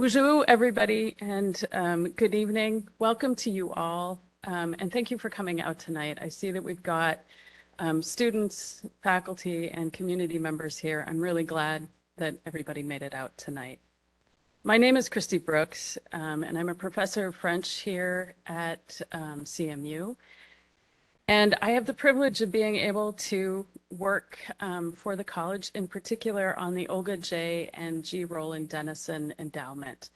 Bonjour, everybody, and good evening. Welcome to you all, and thank you for coming out tonight. I see that we've got students, faculty, and community members here. I'm really glad that everybody made it out tonight. My name is Christy Brooks, and I'm a professor of French here at CMU. And I have the privilege of being able to work for the college, in particular on the Olga J. and G. Roland Dennison Endowment.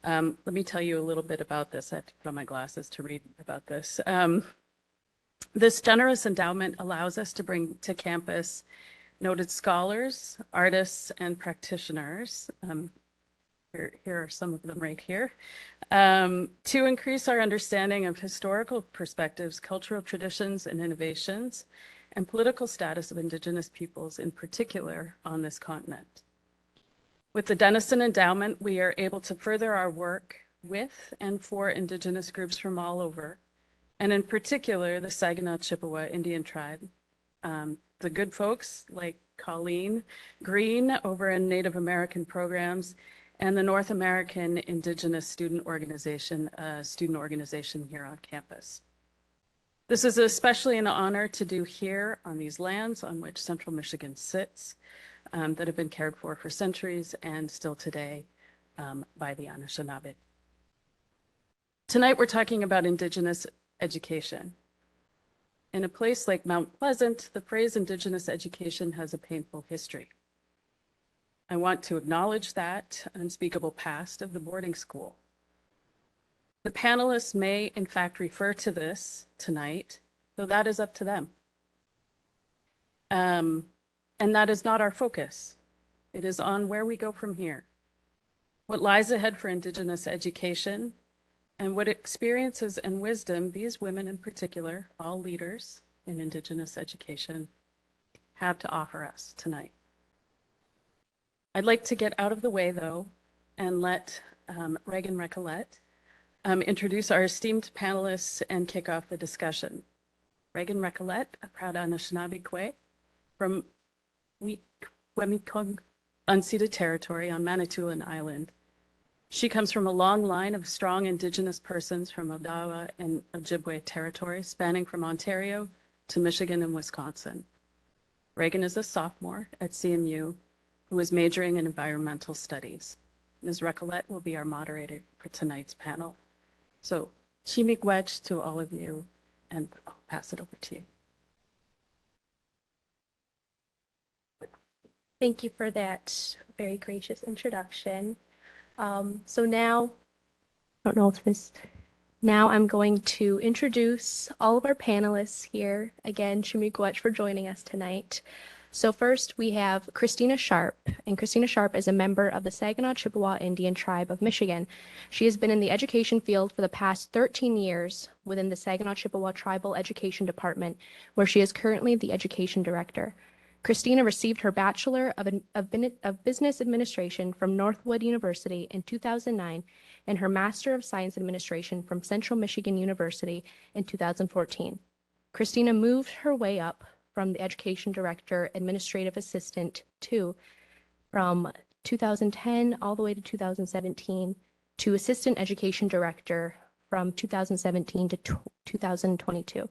Let me tell you a little bit about this. I have to put on my glasses to read about this. This generous endowment allows us to bring to campus noted scholars, artists, and practitioners. Here are some of them right here, to increase our understanding of historical perspectives, cultural traditions and innovations, and political status of Indigenous peoples in particular on this continent. With the Dennison Endowment, we are able to further our work with and for Indigenous groups from all over, and in particular, the Saginaw Chippewa Indian tribe. The good folks like Colleen Green over in Native American programs, and the North American Indigenous Student Organization, student organization here on campus. This is especially an honor to do here on these lands on which Central Michigan sits, that have been cared for centuries and still today by the Anishinaabe. Tonight we're talking about Indigenous education. In a place like Mount Pleasant, the phrase Indigenous education has a painful history. I want to acknowledge that unspeakable past of the boarding school. The panelists may, in fact, refer to this tonight, though that is up to them. And that is not our focus. It is on where we go from here, what lies ahead for Indigenous education, and what experiences and wisdom these women in particular, all leaders in Indigenous education, have to offer us tonight. I'd like to get out of the way, though, and let Reagan Recollette introduce our esteemed panelists and kick off the discussion. Reagan Recollette, a proud Anishinaabe from Wemikong unceded territory on Manitoulin Island. She comes from a long line of strong Indigenous persons from Odawa and Ojibwe territory, spanning from Ontario to Michigan and Wisconsin. Reagan is a sophomore at CMU who is majoring in environmental studies. Ms. Recollette will be our moderator for tonight's panel. So, Chimigwech to all of you, and I'll pass it over to you. Thank you for that very gracious introduction. So now, I don't know if this, now I'm going to introduce all of our panelists here. Again, Chimigwech for joining us tonight. So first we have Christina Sharp, and Christina Sharp is a member of the Saginaw Chippewa Indian Tribe of Michigan. She has been in the education field for the past 13 years within the Saginaw Chippewa Tribal Education Department, where she is currently the education director. Christina received her Bachelor of Business Administration from Northwood University in 2009 and her Master of Science Administration from Central Michigan University in 2014. Christina moved her way up from the Education Director Administrative Assistant from 2010 all the way to 2017 to Assistant Education Director from 2017 to 2022.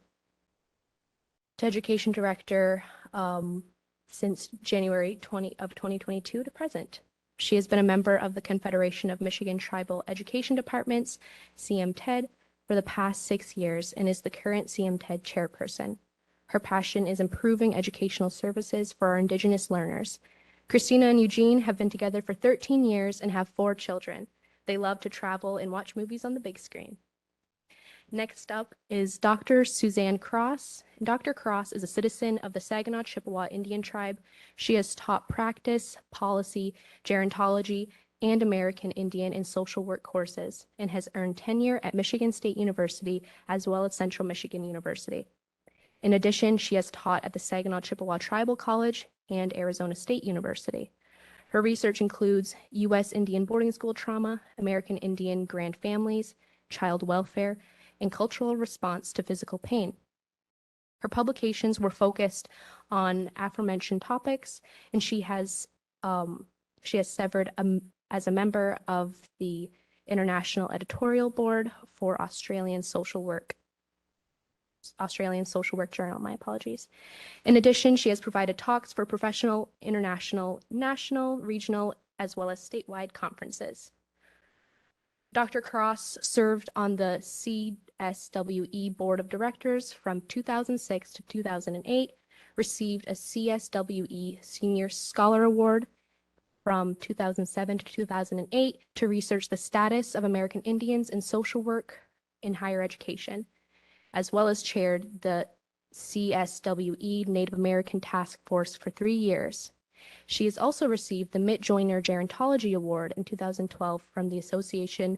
To Education Director since January 2022 to present. She has been a member of the Confederation of Michigan Tribal Education Departments, CMTED, for the past 6 years and is the current CMTED chairperson. Her passion is improving educational services for our Indigenous learners. Christina and Eugene have been together for 13 years and have 4 children. They love to travel and watch movies on the big screen. Next up is Dr. Suzanne Cross. Dr. Cross is a citizen of the Saginaw Chippewa Indian Tribe. She has taught practice, policy, gerontology, and American Indian and social work courses and has earned tenure at Michigan State University as well as Central Michigan University. In addition, she has taught at the Saginaw Chippewa Tribal College and Arizona State University. Her research includes U.S. Indian boarding school trauma, American Indian grand families, child welfare, and cultural response to physical pain. Her publications were focused on aforementioned topics, and she has severed as a member of the International Editorial Board for Australian Social Work Journal, my apologies. In addition, she has provided talks for professional, international, national, regional, as well as statewide conferences. Dr. Cross served on the CSWE Board of Directors from 2006 to 2008, received a CSWE Senior Scholar Award from 2007 to 2008 to research the status of American Indians in social work in higher education, as well as chaired the CSWE Native American Task Force for 3 years. She has also received the Mitt Joyner Gerontology Award in 2012 from the Association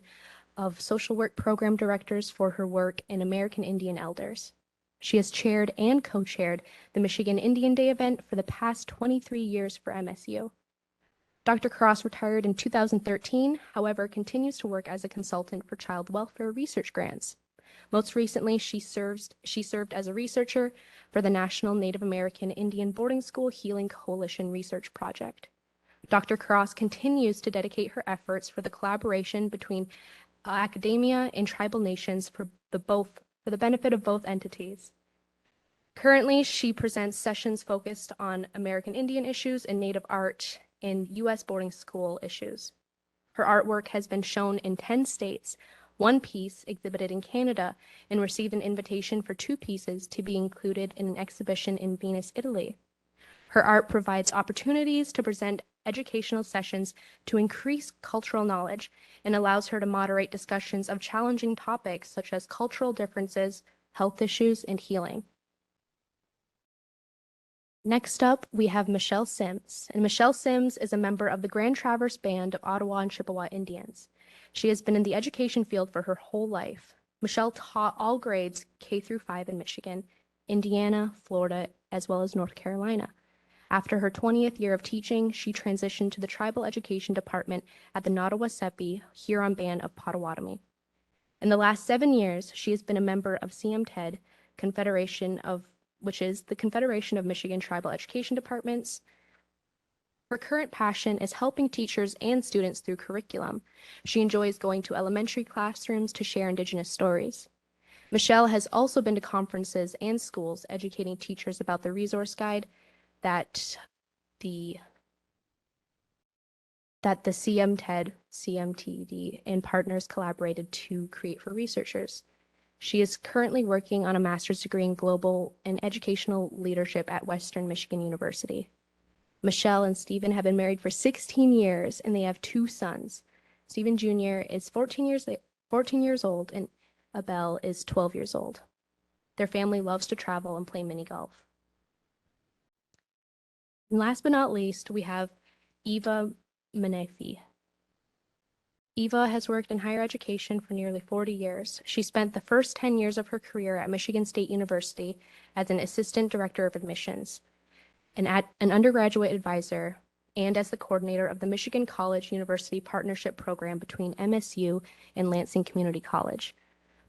of Social Work Program Directors for her work in American Indian elders. She has chaired and co-chaired the Michigan Indian Day event for the past 23 years for MSU. Dr. Cross retired in 2013, however, continues to work as a consultant for child welfare research grants. Most recently, she served as a researcher for the National Native American Indian Boarding School Healing Coalition Research Project. Dr. Cross continues to dedicate her efforts for the collaboration between academia and tribal nations for the benefit of both entities. Currently, she presents sessions focused on American Indian issues and Native art and U.S. boarding school issues. Her artwork has been shown in 10 states, 1 piece exhibited in Canada, and received an invitation for 2 pieces to be included in an exhibition in Venice, Italy. Her art provides opportunities to present educational sessions to increase cultural knowledge and allows her to moderate discussions of challenging topics such as cultural differences, health issues, and healing. Next up, we have Michelle Sims, and Michelle Sims is a member of the Grand Traverse Band of Ottawa and Chippewa Indians. She has been in the education field for her whole life. Michelle taught all grades K through 5 in Michigan, Indiana, Florida, as well as North Carolina. After her 20th year of teaching, she transitioned to the Tribal Education Department at the Nottawasepi Huron Band of Potawatomi. In the last 7 years, she has been a member of CMTED, which is the Confederation of Michigan Tribal Education Departments. Her current passion is helping teachers and students through curriculum. She enjoys going to elementary classrooms to share Indigenous stories. Michelle has also been to conferences and schools educating teachers about the resource guide that the CMTED, CMTD, and partners collaborated to create for researchers. She is currently working on a master's degree in global and educational leadership at Western Michigan University. Michelle and Stephen have been married for 16 years and they have 2 sons. Stephen Jr. is 14 years old and Abel is 12 years old. Their family loves to travel and play mini golf. And last but not least, we have Eva Menefi. Eva has worked in higher education for nearly 40 years. She spent the first 10 years of her career at Michigan State University as an assistant director of admissions, an undergraduate advisor, and as the coordinator of the Michigan College University Partnership Program between MSU and Lansing Community College.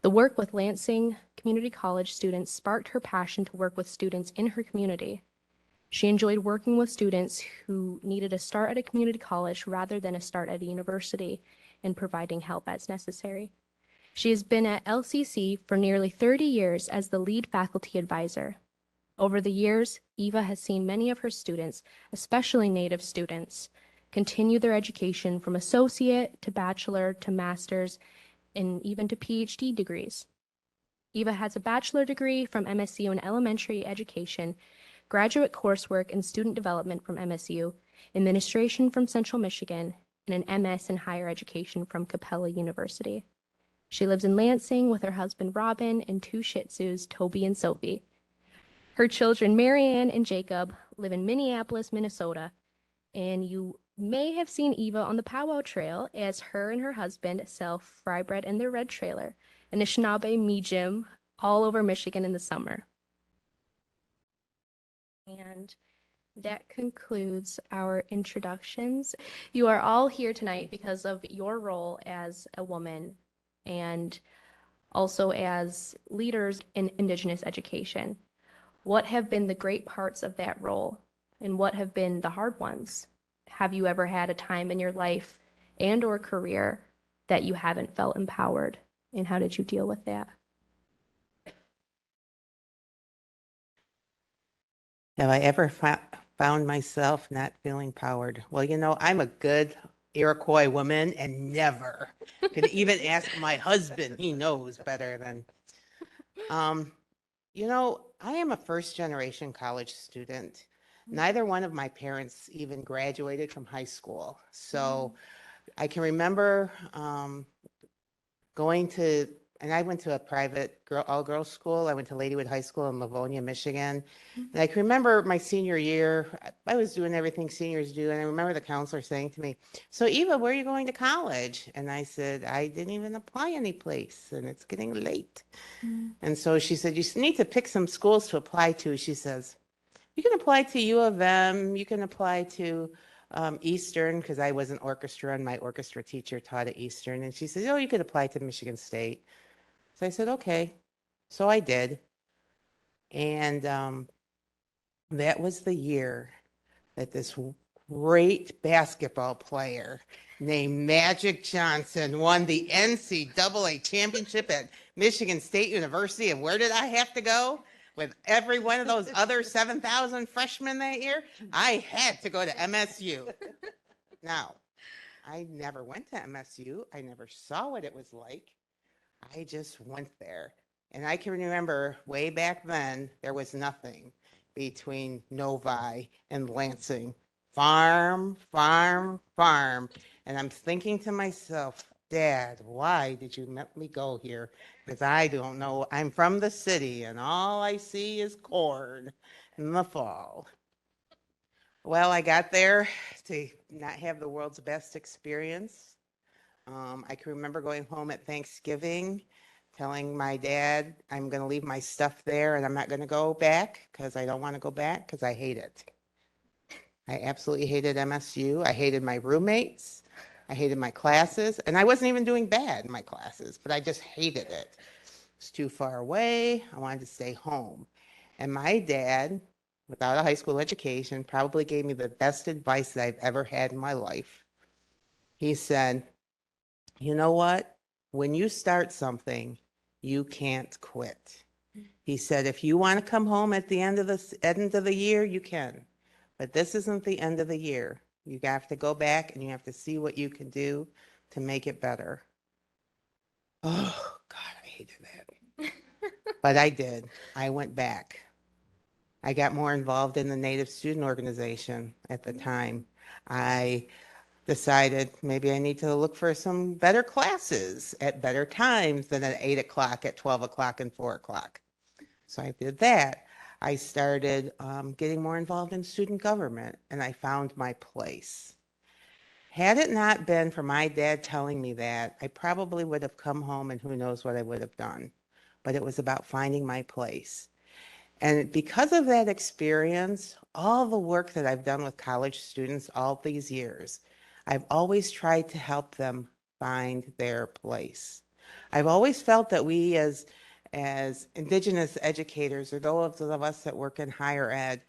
The work with Lansing Community College students sparked her passion to work with students in her community. She enjoyed working with students who needed a start at a community college rather than a start at a university and providing help as necessary. She has been at LCC for nearly 30 years as the lead faculty advisor. Over the years, Eva has seen many of her students, especially Native students, continue their education from associate to bachelor to master's and even to PhD degrees. Eva has a bachelor degree from MSU in elementary education, graduate coursework and student development from MSU, administration from Central Michigan, and an MS in higher education from Capella University. She lives in Lansing with her husband Robin and 2 Shih Tzus, Toby and Sophie. Her children, Marianne and Jacob, live in Minneapolis, Minnesota, and you may have seen Eva on the Powwow Trail as her and her husband sell fry bread in their red trailer, Anishinaabe Mijim, all over Michigan in the summer. And that concludes our introductions. You are all here tonight because of your role as a woman and also as leaders in Indigenous education. What have been the great parts of that role and what have been the hard ones? Have you ever had a time in your life and or career that you haven't felt empowered? And how did you deal with that? Have I ever found myself not feeling powered? Well, I'm a good Iroquois woman and never could even ask my husband. He knows better than. Um, I am a first generation college student. Neither one of my parents even graduated from high school. So I can remember going to, and I went to a private all-girls school. I went to Ladywood High School in Livonia, Michigan. And I can remember my senior year, I was doing everything seniors do. And I remember the counselor saying to me, "So Eva, where are you going to college?" And I said, "I didn't even apply any place and it's getting late." And so she said, "You need to pick some schools to apply to." She says, "You can apply to U of M, you can apply to Eastern," because I was an orchestra and my orchestra teacher taught at Eastern. And she said, "Oh, you could apply to Michigan State." So I said, "Okay." So I did. And that was the year that this great basketball player named Magic Johnson won the NCAA championship at Michigan State University. And where did I have to go? With every one of those other 7,000 freshmen that year, I had to go to MSU. Now, I never went to MSU. I never saw what it was like. I just went there. And I can remember way back then, there was nothing between Novi and Lansing. Farm, farm, farm. And I'm thinking to myself, "Dad, why did you let me go here? Because I don't know. I'm from the city and all I see is corn in the fall." Well, I got there to not have the world's best experience. I can remember going home at Thanksgiving, telling my dad, "I'm going to leave my stuff there and I'm not going to go back because I don't want to go back because I hate it." I absolutely hated MSU. I hated my roommates. I hated my classes. And I wasn't even doing bad in my classes, but I just hated it. It's too far away. I wanted to stay home. And my dad, without a high school education, probably gave me the best advice that I've ever had in my life. He said, "You know what? When you start something, you can't quit." He said, "If you want to come home at the end of the year, you can. But this isn't the end of the year. You have to go back and you have to see what you can do to make it better." Oh, God, I hated that. But I did. I went back. I got more involved in the Native Student Organization at the time. I decided maybe I need to look for some better classes at better times than at 8 o'clock, at 12 o'clock, and 4 o'clock. So I did that. I started getting more involved in student government, and I found my place. Had it not been for my dad telling me that, I probably would have come home and who knows what I would have done. But it was about finding my place. And because of that experience, all the work that I've done with college students all these years, I've always tried to help them find their place. I've always felt that we as Indigenous educators, or those of us that work in higher ed,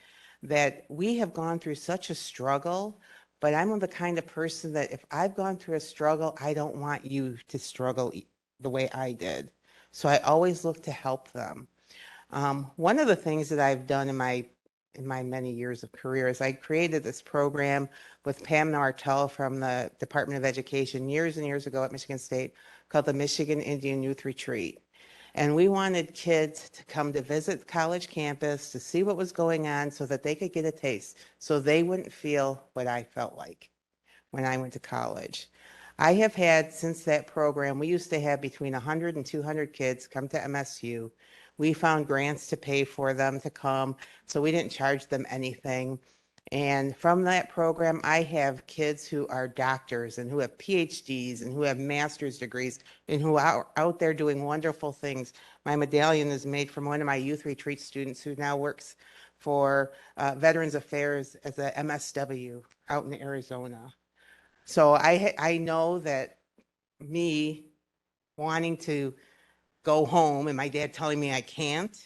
that we have gone through such a struggle, but I'm the kind of person that if I've gone through a struggle, I don't want you to struggle the way I did. So I always look to help them. One of the things that I've done in my many years of career is I created this program with Pam Nartell from the Department of Education years and years ago at Michigan State called the Michigan Indian Youth Retreat. And we wanted kids to come to visit college campus to see what was going on so that they could get a taste, so they wouldn't feel what I felt like when I went to college. I have had, since that program, we used to have between 100 and 200 kids come to MSU. We found grants to pay for them to come, so we didn't charge them anything. And from that program, I have kids who are doctors and who have PhDs and who have master's degrees and who are out there doing wonderful things. My medallion is made from one of my youth retreat students who now works for Veterans Affairs as a MSW out in Arizona. So I know that me wanting to go home and my dad telling me I can't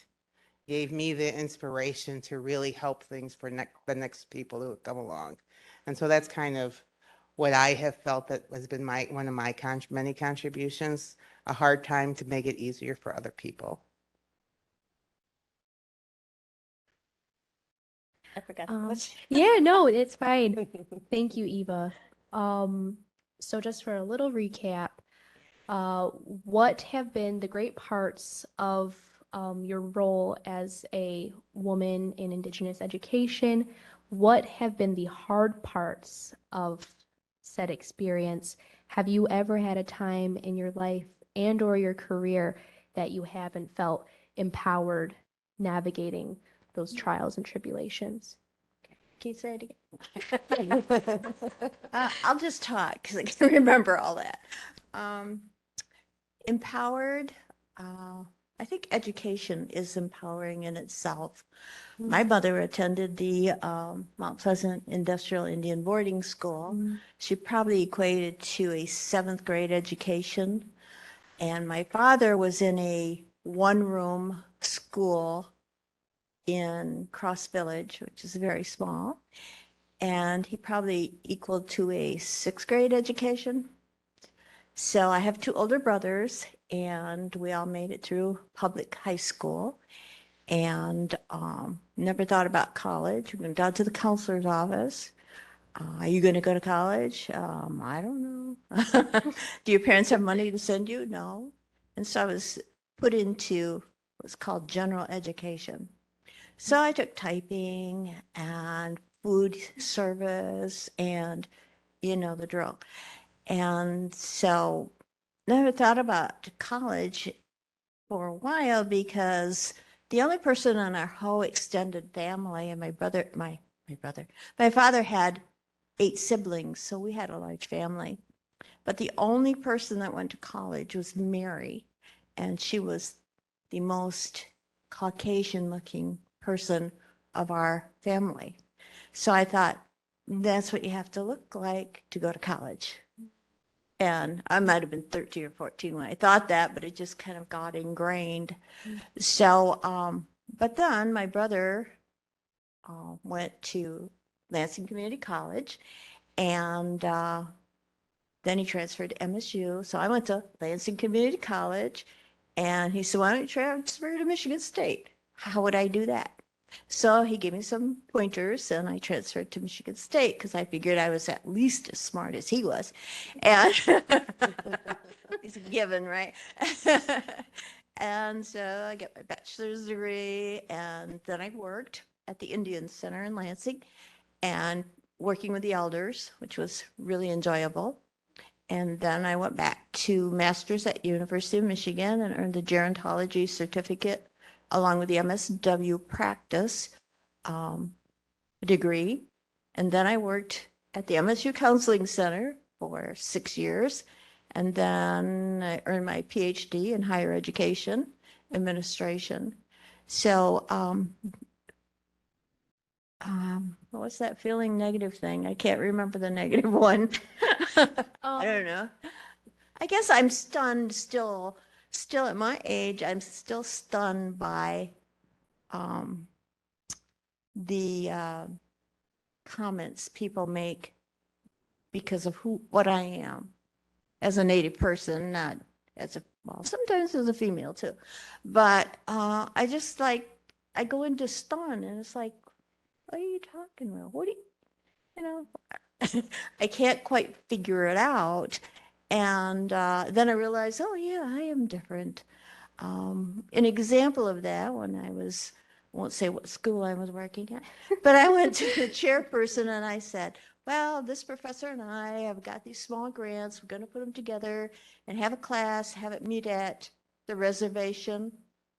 gave me the inspiration to really help things for the next people who come along. And so that's kind of what I have felt that has been one of my many contributions, a hard time to make it easier for other people. I forgot the Um, question. Yeah, no, it's fine. Thank you, Eva. So just for a little recap, what have been the great parts of your role as a woman in Indigenous education? What have been the hard parts of said experience? Have you ever had a time in your life and or your career that you haven't felt empowered navigating those trials and tribulations? Can you say it again? I'll just talk because I can remember all that. Um, Empowered, I think education is empowering in itself. My mother attended the Mount Pleasant Industrial Indian Boarding School. She probably equated to a seventh grade education. And my father was in a one-room school in Cross Village, which is very small. And he probably equaled to a sixth grade education. So I have two older brothers, and we all made it through public high school and never thought about college. We went down to the counselor's office. Are you going to go to college? I don't know. Do your parents have money to send you? No. And so I was put into what's called general education. So I took typing and food service and you know the drill. And so never thought about college for a while because the only person in our whole extended family and my father had 8 siblings, so we had a large family. But the only person that went to college was Mary, and she was the most Caucasian looking person of our family. So I thought, that's what you have to look like to go to college. And I might have been 13 or 14 when I thought that, but it just kind of got ingrained. So, but then my brother went to Lansing Community College, and then he transferred to MSU. So I went to Lansing Community College, and he said, why don't you transfer to Michigan State? How would I do that? So he gave me some pointers, and I transferred to Michigan State because I figured I was at least as smart as he was. And it's a given, right? And so I got my bachelor's degree, and then I worked at the Indian Center in Lansing and working with the elders, which was really enjoyable. And then I went back to master's at University of Michigan and earned the gerontology certificate along with the MSW practice degree. And then I worked at the MSU Counseling Center for 6 years. And then I earned my PhD in higher education administration. So what was that feeling negative thing? I can't remember the negative one. I don't know. I guess I'm stunned still at my age, I'm still stunned by the comments people make because of what I am as a Native person, not as a, well, sometimes as a female too. But I just like, I go into stun and it's like, what are you talking about? What do you know, I can't quite figure it out. And then I realized, oh yeah, I am different. An example of that when I won't say what school I was working at, but I went to the chairperson and I said, well, this professor and I have got these small grants. We're going to put them together and have a class, have it meet at the reservation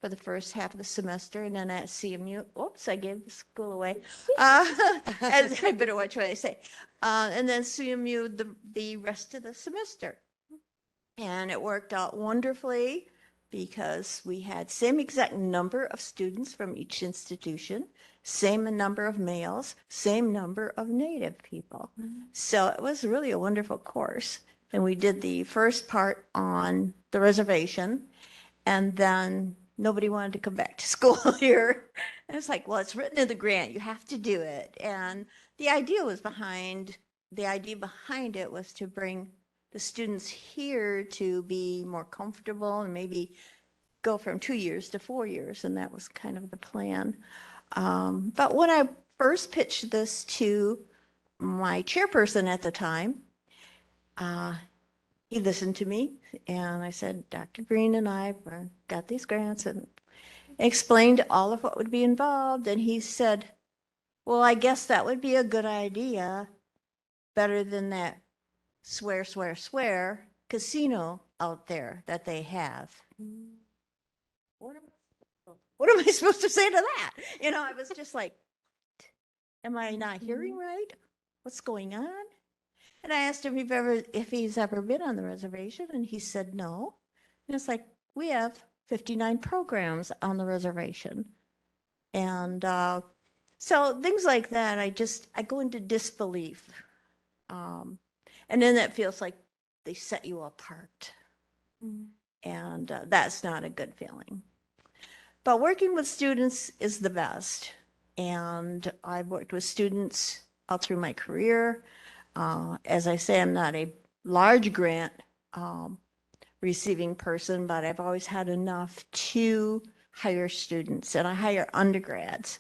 for the first half of the semester. And then at CMU, oops, I gave the school away. As I better watch what I say. And then CMU the rest of the semester. And it worked out wonderfully because we had same exact number of students from each institution, same number of males, same number of Native people. So it was really a wonderful course. And we did the first part on the reservation, and then nobody wanted to come back to school here. And it's like, well, it's written in the grant, you have to do it. And the idea was behind the idea behind it was to bring the students here to be more comfortable and maybe go from 2 years to 4 years, and that was kind of the plan. But when I first pitched this to my chairperson at the time, he listened to me, and I said, Dr. Green and I got these grants, and explained all of what would be involved. And he said, well, I guess that would be a good idea, better than that swear, swear, swear casino out there that they have. What am I supposed to say to that? You know, I was just like, am I not hearing right? What's going on? And I asked him if he's ever been on the reservation, and he said no. And it's like, we have 59 programs on the reservation. And so things like that, I go into disbelief. And then that feels like they set you apart. And that's not a good feeling. But working with students is the best. And I've worked with students all through my career. As I say, I'm not a large grant receiving person, but I've always had enough to hire students, and I hire undergrads.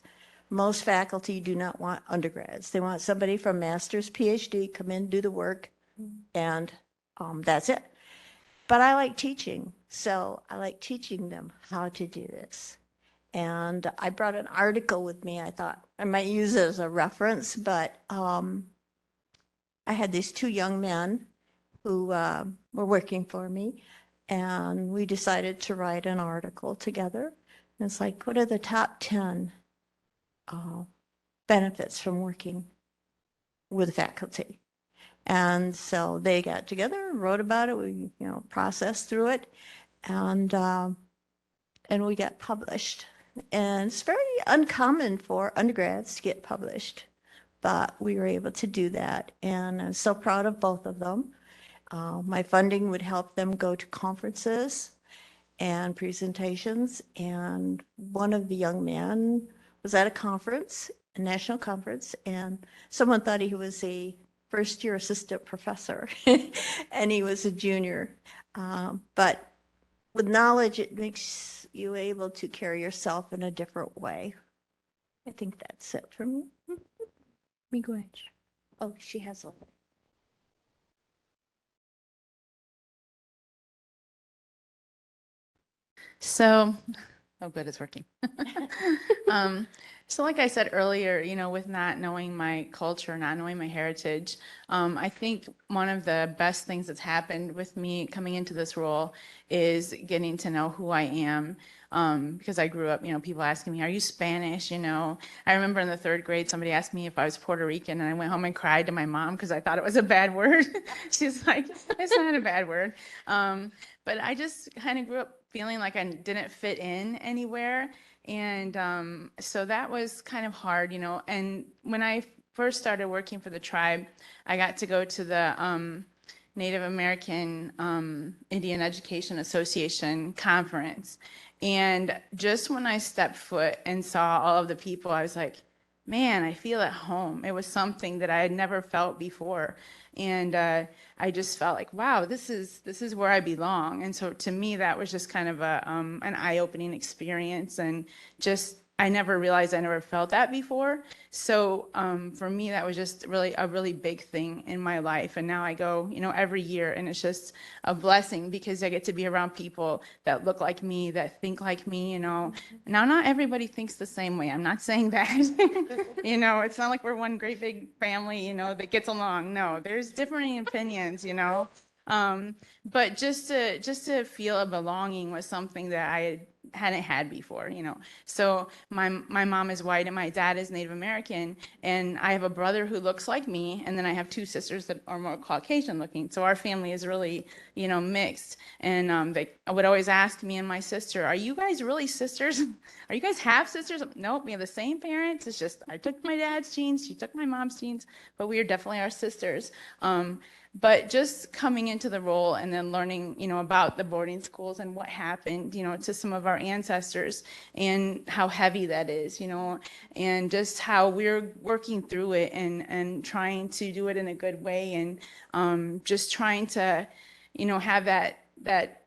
Most faculty do not want undergrads. They want somebody from master's, PhD, come in, do the work, and that's it. But I like teaching, so I like teaching them how to do this. And I brought an article with me. I thought I might use it as a reference, but I had these two young men who were working for me, and we decided to write an article together. And it's like, what are the top 10 benefits from working with faculty? And so they got together, wrote about it. We, processed through it, and we got published. And it's very uncommon for undergrads to get published, but we were able to do that. And I'm so proud of both of them. My funding would help them go to conferences and presentations. And one of the young men was at a conference, a national conference, and someone thought he was a first-year assistant professor, and he was a junior. But with knowledge, it makes you able to carry yourself in a different way. I think that's it for me. Miigwech. Oh, she has a. So, oh, good, it's working. So like I said earlier, with not knowing my culture, not knowing my heritage, I think one of the best things that's happened with me coming into this role is getting to know who I am. Because I grew up, people asking me, are you Spanish? I remember in the 3rd grade, somebody asked me if I was Puerto Rican, and I went home and cried to my mom because I thought it was a bad word. She's like, it's not a bad word. But I just kind of grew up feeling like I didn't fit in anywhere. And so that was kind of hard, And when I first started working for the tribe, I got to go to the Native American Indian Education Association conference. And just when I stepped foot and saw all of the people, I was like, man, I feel at home. It was something that I had never felt before. And I just felt like, wow, this is where I belong. And so to me, that was just kind of an eye-opening experience. And just, I never realized I never felt that before. So for me, that was just really a really big thing in my life. And now I go, every year, and it's just a blessing because I get to be around people that look like me, that think like me, Now, not everybody thinks the same way. I'm not saying that, it's not like we're one great big family, that gets along. No, there's differing opinions, but just to feel a belonging was something that I hadn't had before, So my mom is white and my dad is Native American, and I have a brother who looks like me, and then I have 2 sisters that are more Caucasian looking. So our family is really, mixed. And they would always ask me and my sister, "Are you guys really sisters? Are you guys half sisters?" Nope, we have the same parents. It's just I took my dad's genes, she took my mom's genes, but we are definitely our sisters. But just coming into the role and then learning, about the boarding schools and what happened, to some of our ancestors and how heavy that is, you know, and just how we're working through it and trying to do it in a good way, and just trying to, you know, have that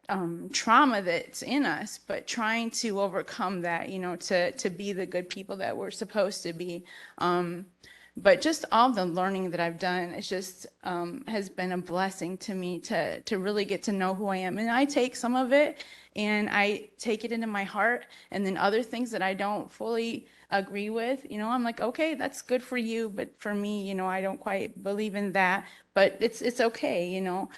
trauma that's in us, but trying to overcome that, you know, to be the good people that we're supposed to be. But just all the learning that I've done, it's just has been a blessing to me to really get to know who I am. And I take some of it and I take it into my heart. And then other things that I don't fully agree with, you know, I'm like, okay, that's good for you. But for me, you know, I don't quite believe in that. But it's okay, you know,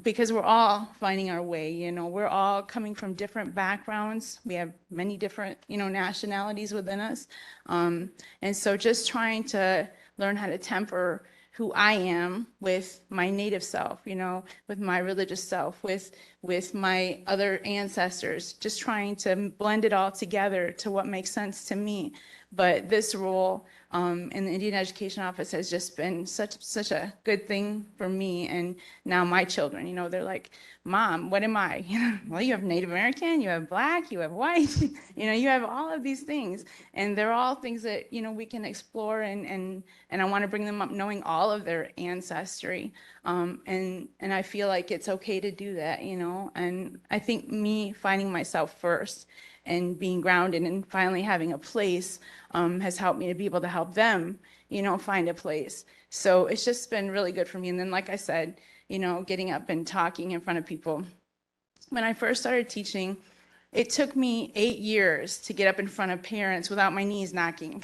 because we're all finding our way, you know, we're all coming from different backgrounds. We have many different, you know, nationalities within us. And so just trying to learn how to temper who I am with my native self, you know, with my religious self, with my other ancestors, just trying to blend it all together to what makes sense to me. But this role in the Indian Education Office has just been such a good thing for me. And now my children, you know, they're like, Mom, what am I? You know, well, you have Native American, you have Black, you have white, you know, you have all of these things. And they're all things that, you know, we can explore, and I want to bring them up knowing all of their ancestry. And I feel like it's okay to do that, you know. And I think me finding myself first and being grounded and finally having a place has helped me to be able to help them, you know, find a place. So it's just been really good for me. And then, like I said, you know, getting up and talking in front of people. When I first started teaching, it took me 8 years to get up in front of parents without my knees knocking.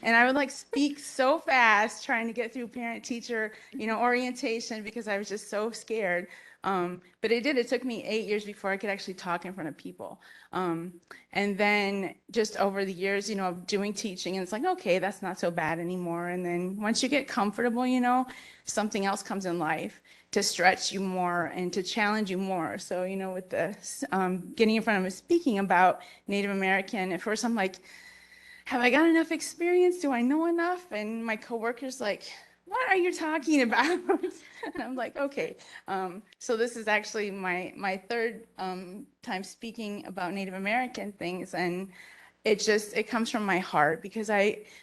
And I would like speak so fast trying to get through parent teacher, you know, orientation, because I was just so scared. But it took me 8 years before I could actually talk in front of people. And then just over the years, you know, of doing teaching, and it's like, okay, that's not so bad anymore. And then once you get comfortable, you know, something else comes in life to stretch you more and to challenge you more. So, you know, with the getting in front of them speaking about Native American, at first I'm like, have I got enough experience? Do I know enough? And my coworker's like, what are you talking about? And I'm like, okay. So this is actually my third time speaking about Native American things. And it comes from my heart, because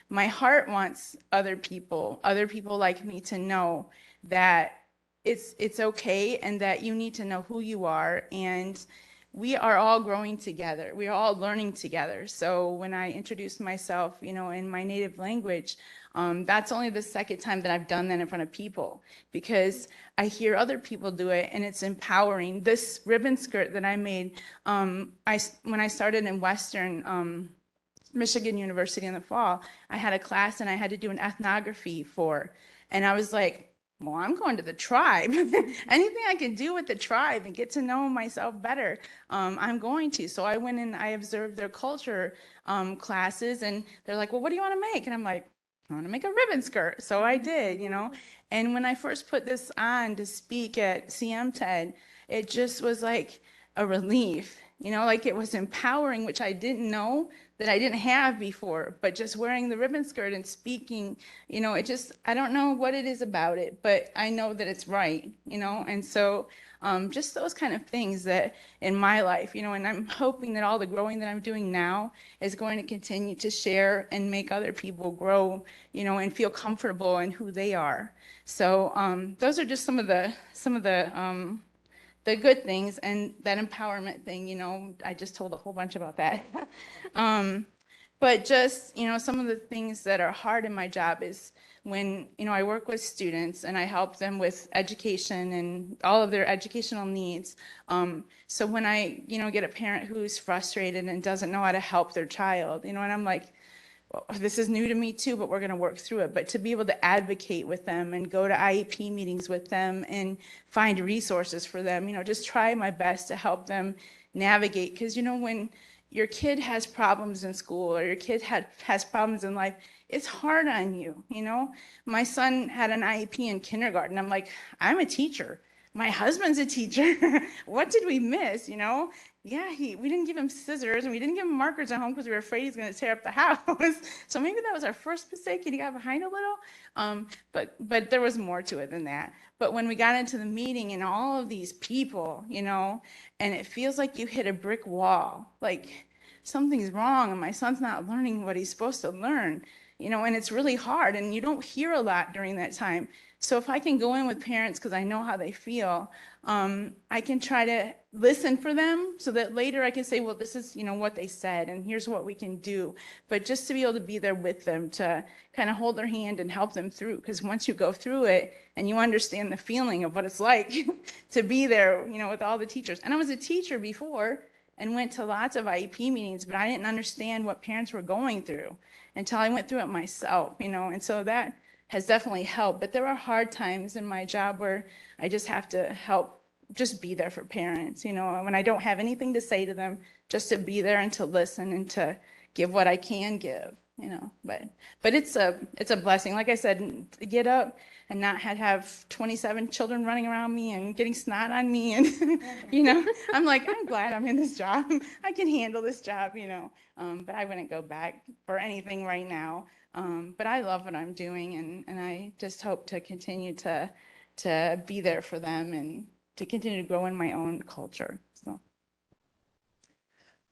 my heart wants other people like me to know that it's okay, and that you need to know who you are, and we are all growing together. We are all learning together. So when I introduced myself, you know, in my native language, that's only the second time that I've done that in front of people, because I hear other people do it and it's empowering. This ribbon skirt that I made, when I started in Western Michigan University in the fall, I had a class and I had to do an ethnography and I was like, well, I'm going to the tribe. Anything I can do with the tribe and get to know myself better, I'm going to. So I went and I observed their culture classes, and they're like, well, what do you want to make? And I'm like, I want to make a ribbon skirt. So I did, you know. And when I first put this on to speak at CMTED, it just was like a relief, you know, like it was empowering, which I didn't know that I didn't have before. But just wearing the ribbon skirt and speaking, you know, I don't know what it is about it, but I know that it's right, you know. And so just those kind of things that in my life, you know, and I'm hoping that all the growing that I'm doing now is going to continue to share and make other people grow, you know, and feel comfortable in who they are. So those are just some of the good things, and that empowerment thing, you know, I just told a whole bunch about that. But just, you know, some of the things that are hard in my job is when, you know, I work with students and I help them with education and all of their educational needs. So when I, you know, get a parent who's frustrated and doesn't know how to help their child, you know, and I'm like, well, this is new to me too, but we're going to work through it. But to be able to advocate with them and go to IEP meetings with them and find resources for them, you know, just try my best to help them navigate. Because, you know, when your kid has problems in school or your kid has problems in life, it's hard on you, you know. My son had an IEP in kindergarten. I'm like, I'm a teacher. my husband's a teacher. What did we miss? Yeah, we didn't give him scissors and we didn't give him markers at home because we were afraid he's going to tear up the house. So maybe that was our first mistake and he got behind a little. But there was more to it than that. But when we got into the meeting and all of these people, and it feels like you hit a brick wall, like something's wrong and my son's not learning what he's supposed to learn, and it's really hard and you don't hear a lot during that time. So if I can go in with parents because I know how they feel, I can try to listen for them so that later I can say, well, this is, what they said and here's what we can do. But just to be able to be there with them, to kind of hold their hand and help them through. Because once you go through it and you understand the feeling of what it's like to be there, with all the teachers. And I was a teacher before and went to lots of IEP meetings, but I didn't understand what parents were going through until I went through it myself, and so that has definitely helped. But there are hard times in my job where I just have to help just be there for parents, when I don't have anything to say to them, just to be there and to listen and to give what I can give, but it's a blessing. Like I said, to get up and not have 27 children running around me and getting snot on me and, I'm like, I'm glad I'm in this job. I can handle this job, but I wouldn't go back for anything right now. But I love what I'm doing and I just hope to continue to be there for them and to continue to grow in my own culture. So.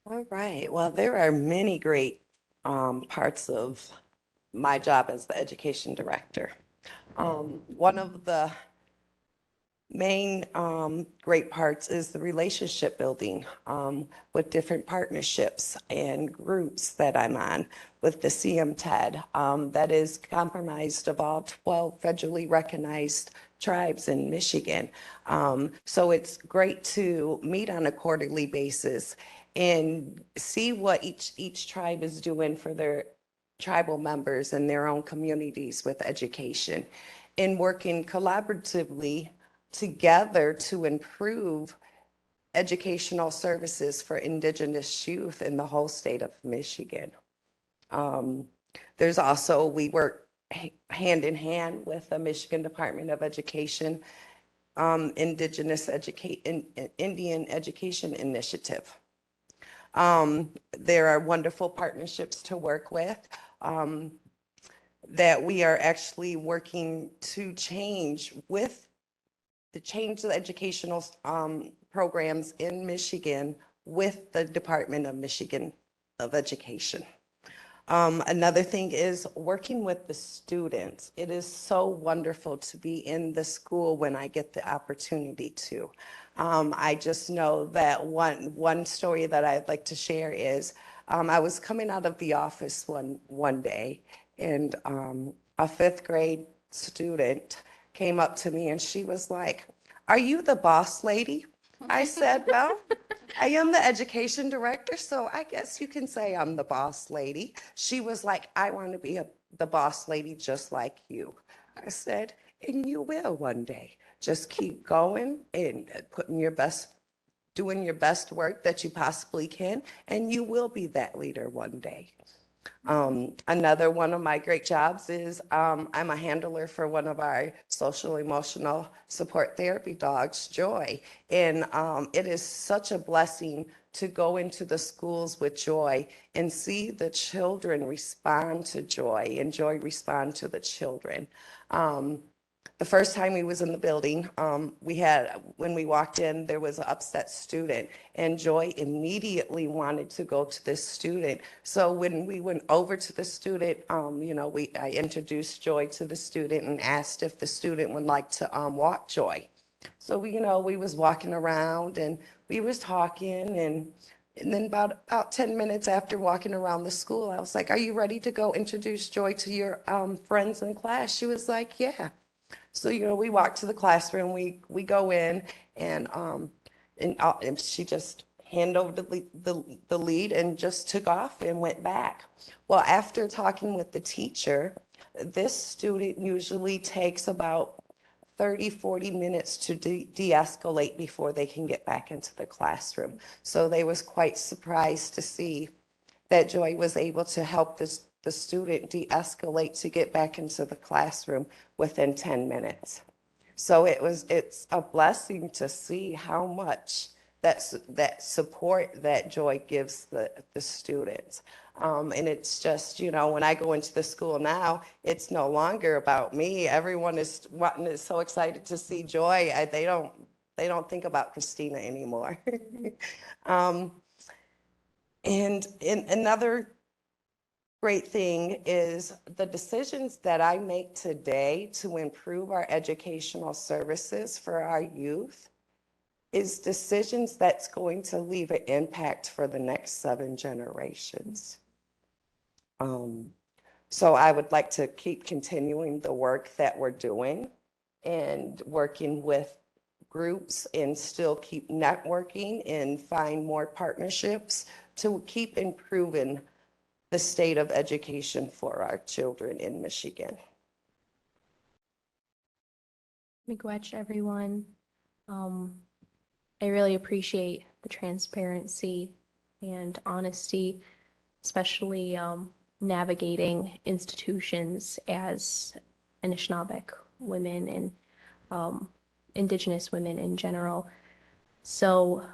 All right. Well, there are many great parts of my job as the education director. One of the main great parts is the relationship building with different partnerships and groups that I'm on with the CMTED that is comprised of all 12 federally recognized tribes in Michigan. So it's great to meet on a quarterly basis and see what each tribe is doing for their tribal members and their own communities with education and working collaboratively together to improve educational services for Indigenous youth in the whole state of Michigan. There's also, we work hand in hand with the Michigan Department of Education, Indian Education Initiative. There are wonderful partnerships to work with that we are actually working to change the educational programs in Michigan with the Department of Michigan of Education. Another thing is working with the students. It is so wonderful to be in the school when I get the opportunity to. I just know that one story that I'd like to share is I was coming out of the office one day and a fifth grade student came up to me and she was like, "Are you the boss lady?" I said, "Well, I am the education director, so I guess you can say I'm the boss lady." She was like, "I want to be the boss lady just like you." I said, "And you will one day. Just keep going and doing your best work that you possibly can, and you will be that leader one day." Another one of my great jobs is I'm a handler for one of our social emotional support therapy dogs, Joy. And it is such a blessing to go into the schools with Joy and see the children respond to Joy and Joy respond to the children. The first time we was in the building, when we walked in, there was an upset student and Joy immediately wanted to go to this student. So when we went over to the student, I introduced Joy to the student and asked if the student would like to walk Joy. So we was walking around and we was talking and then about 10 minutes after walking around the school, I was like, "Are you ready to go introduce Joy to your friends in class?" She was like, "Yeah." So, we walk to the classroom, we go in and she just handed over the lead and just took off and went back. Well, after talking with the teacher, this student usually takes about 30-40 minutes to de-escalate before they can get back into the classroom. So they was quite surprised to see that Joy was able to help the student de-escalate to get back into the classroom within 10 minutes. So it's a blessing to see how much that support that Joy gives the students. And it's just, when I go into the school now, it's no longer about me. Everyone is so excited to see Joy. They don't think about Christina anymore. Um, and another great thing is the decisions that I make today to improve our educational services for our youth is decisions that's going to leave an impact for the next 7 generations. So I would like to keep continuing the work that we're doing and working with groups and still keep networking and find more partnerships to keep improving the state of education for our children in Michigan. Miigwech, everyone. I really appreciate the transparency and honesty, especially navigating institutions as Anishinaabeg women and Indigenous women in general. So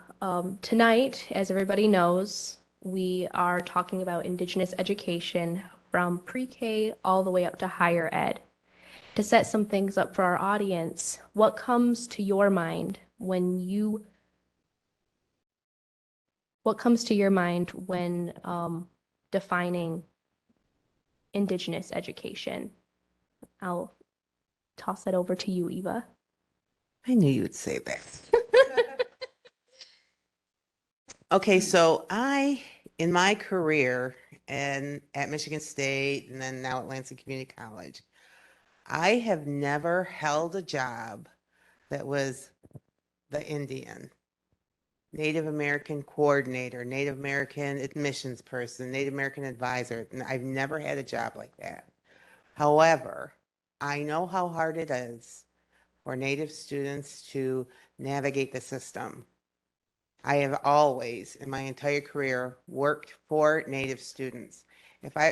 tonight, as everybody knows, we are talking about Indigenous education from pre-K all the way up to higher ed. To set some things up for our audience, what comes to your mind when defining Indigenous education? I'll toss that over to you, Eva. I knew you would say that. Okay, so in my career and at Michigan State and then now at Lansing Community College, I have never held a job that was the Indian, Native American coordinator, Native American admissions person, Native American advisor. And I've never had a job like that. However, I know how hard it is for Native students to navigate the system. I have always, in my entire career, worked for Native students.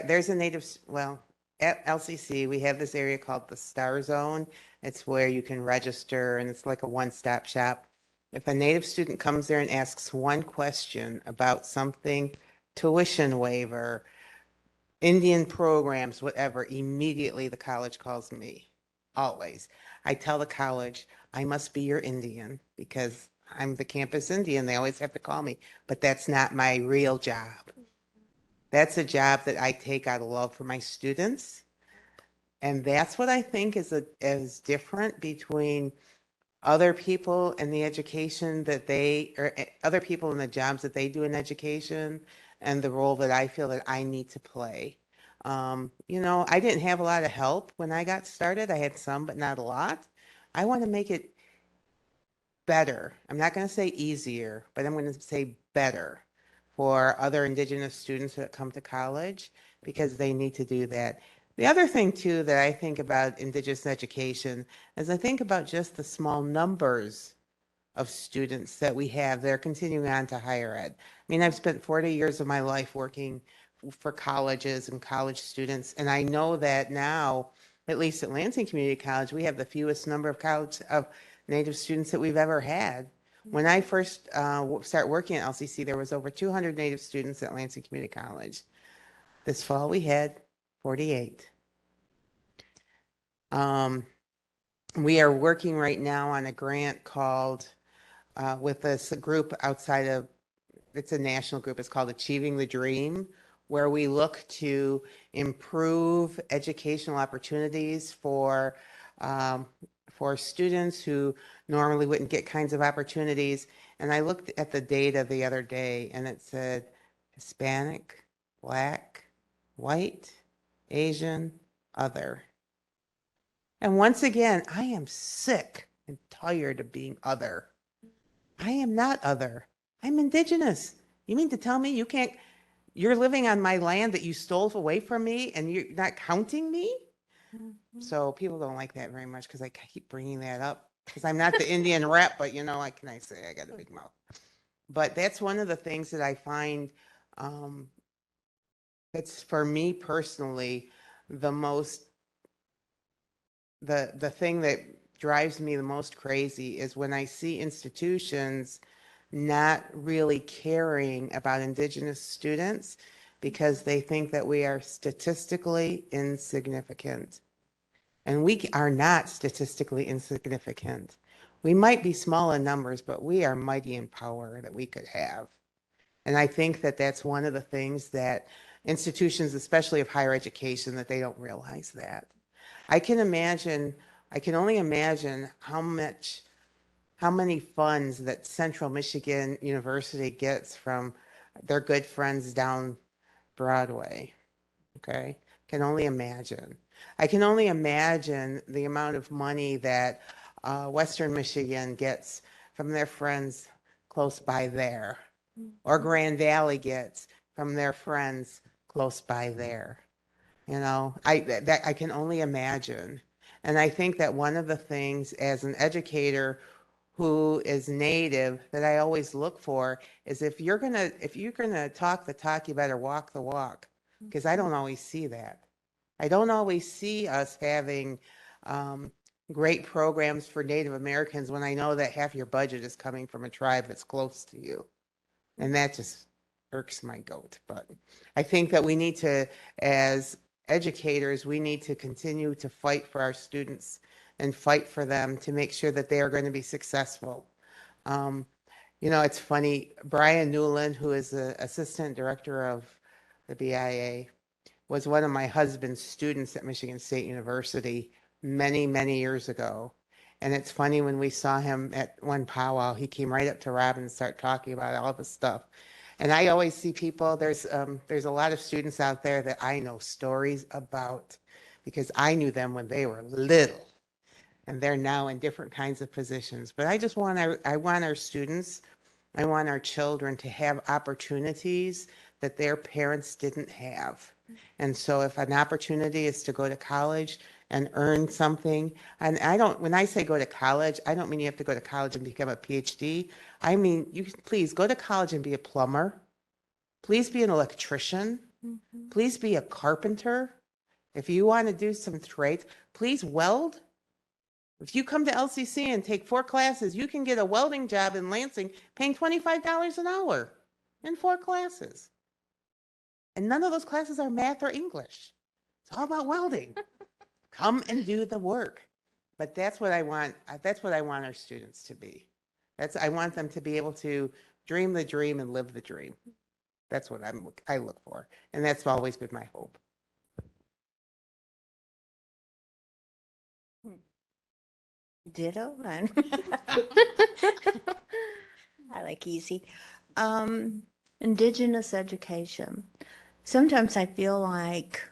There's a Native, well, at LCC, we have this area called the Star Zone. It's where you can register and it's like a one-stop shop. If a Native student comes there and asks one question about something, tuition waiver, Indian programs, whatever, immediately the college calls me. Always. I tell the college, I must be your Indian because I'm the campus Indian. They always have to call me, but that's not my real job. That's a job that I take out of love for my students. And that's what I think is different between other people and the education that or other people in the jobs that they do in education and the role that I feel that I need to play. I didn't have a lot of help when I got started. I had some, but not a lot. I want to make it better. I'm not going to say easier, but I'm going to say better for other Indigenous students that come to college because they need to do that. The other thing too that I think about Indigenous education is I think about just the small numbers of students that we have that are continuing on to higher ed. I mean, I've spent 40 years of my life working for colleges and college students, and I know that now, at least at Lansing Community College, we have the fewest number of Native students that we've ever had. When I first started working at LCC, there was over 200 Native students at Lansing Community College. This fall, we had 48. We are working right now on a grant called with this group outside of, it's a national group, it's called Achieving the Dream, where we look to improve educational opportunities for students who normally wouldn't get kinds of opportunities. And I looked at the data the other day and it said Hispanic, Black, White, Asian, other. And once again, I am sick and tired of being other. I am not other. I'm Indigenous. You mean to tell me you're living on my land that you stole away from me and you're not counting me? So people don't like that very much because I keep bringing that up because I'm not the Indian rep, but what can I say? I got a big mouth. But that's one of the things that I find that's for me personally the most, the thing that drives me the most crazy is when I see institutions not really caring about Indigenous students because they think that we are statistically insignificant. And we are not statistically insignificant. We might be small in numbers, but we are mighty in power that we could have. And I think that that's one of the things that institutions, especially of higher education, that they don't realize that. I can only imagine how many funds that Central Michigan University gets from their good friends down Broadway. Okay. Can only imagine. I can only imagine the amount of money that Western Michigan gets from their friends close by there, or Grand Valley gets from their friends close by there. You know, I can only imagine. And I think that one of the things as an educator who is native that I always look for is if you're gonna talk the talk, you better walk the walk. Because I don't always see that. I don't always see us having great programs for Native Americans when I know that half your budget is coming from a tribe that's close to you. And that just irks my goat. But I think that we need to, as educators, we need to continue to fight for our students and fight for them to make sure that they are going to be successful. Um, you know, it's funny, Brian Newland, who is the assistant director of the BIA, was one of my husband's students at Michigan State University many, many years ago. And it's funny when we saw him at one powwow, he came right up to Robin and started talking about all the stuff. And I always see people, there's a lot of students out there that I know stories about because I knew them when they were little and they're now in different kinds of positions. But I want our students, I want our children to have opportunities that their parents didn't have. And so if an opportunity is to go to college and earn something, and when I say go to college, I don't mean you have to go to college and become a PhD. I mean, you can please go to college and be a plumber. Please be an electrician. Please be a carpenter. If you want to do some trades, please weld. If you come to LCC and take 4 classes, you can get a welding job in Lansing paying $25 an hour in 4 classes. And none of those classes are math or English. It's all about welding. Come and do the work. But that's what I want. That's what I want our students to be. I want them to be able to dream the dream and live the dream. That's what I look for. And that's always been my hope. Ditto. And I like easy. Indigenous education. Sometimes I feel like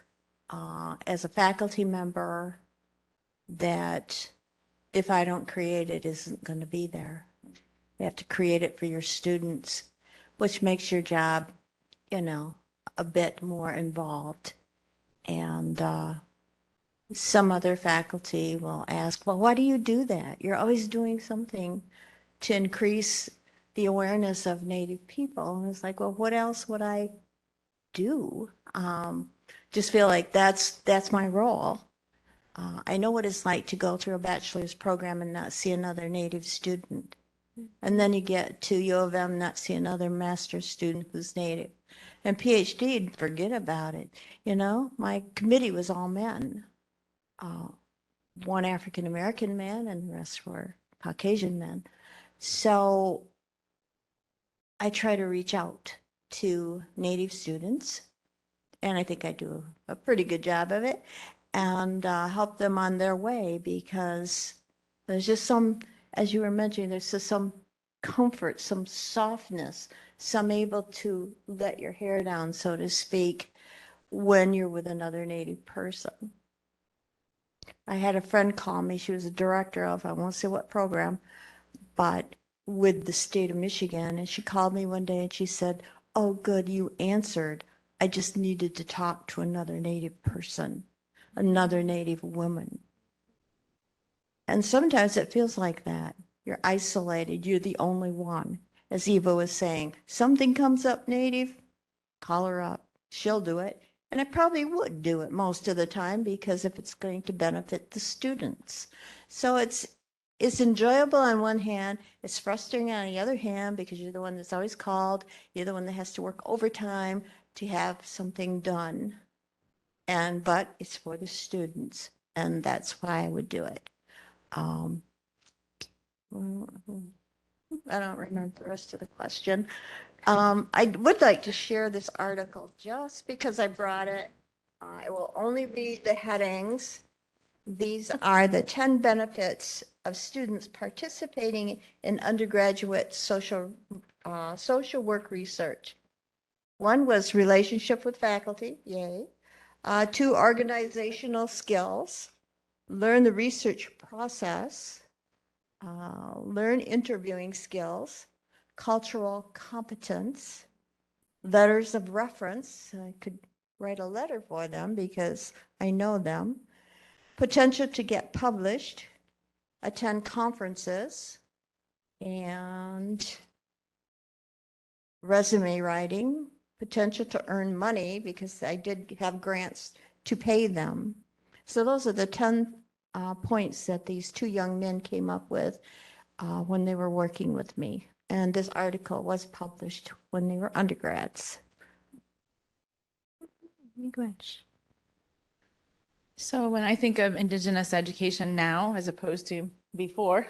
as a faculty member that if I don't create it, isn't going to be there. You have to create it for your students, which makes your job, you know, a bit more involved. And some other faculty will ask, well, why do you do that? You're always doing something to increase the awareness of Native people. And it's like, well, what else would I do? Just feel like that's my role. I know what it's like to go through a bachelor's program and not see another Native student. And then you get to U of M, not see another master's student who's Native. And PhD, forget about it. You know, my committee was all men. One African American man and the rest were Caucasian men. So I try to reach out to Native students, and I think I do a pretty good job of it, and help them on their way, because there's just some, as you were mentioning, there's just some comfort, some softness, some able to let your hair down, so to speak, when you're with another Native person. I had a friend call me. She was a director of, I won't say what program, but with the state of Michigan. And she called me one day and she said, oh, good, you answered. I just needed to talk to another Native person, another Native woman. And sometimes it feels like that. You're isolated. You're the only one. As Eva was saying, something comes up Native, call her up. She'll do it. And I probably would do it most of the time because if it's going to benefit the students. So it's enjoyable on one hand, it's frustrating on the other hand because you're the one that's always called, you're the one that has to work overtime to have something done. But it's for the students, and that's why I would do it. Um, I don't remember the rest of the question. I would like to share this article just because I brought it. I will only read the headings. These are the 10 benefits of students participating in undergraduate social work research. One was relationship with faculty, yay. 2, organizational skills, learn the research process, learn interviewing skills, cultural competence, letters of reference. I could write a letter for them because I know them. Potential to get published, attend conferences, and resume writing, potential to earn money because I did have grants to pay them. So those are the 10 points that these 2 young men came up with when they were working with me. And this article was published when they were undergrads. So when I think of Indigenous education now as opposed to before,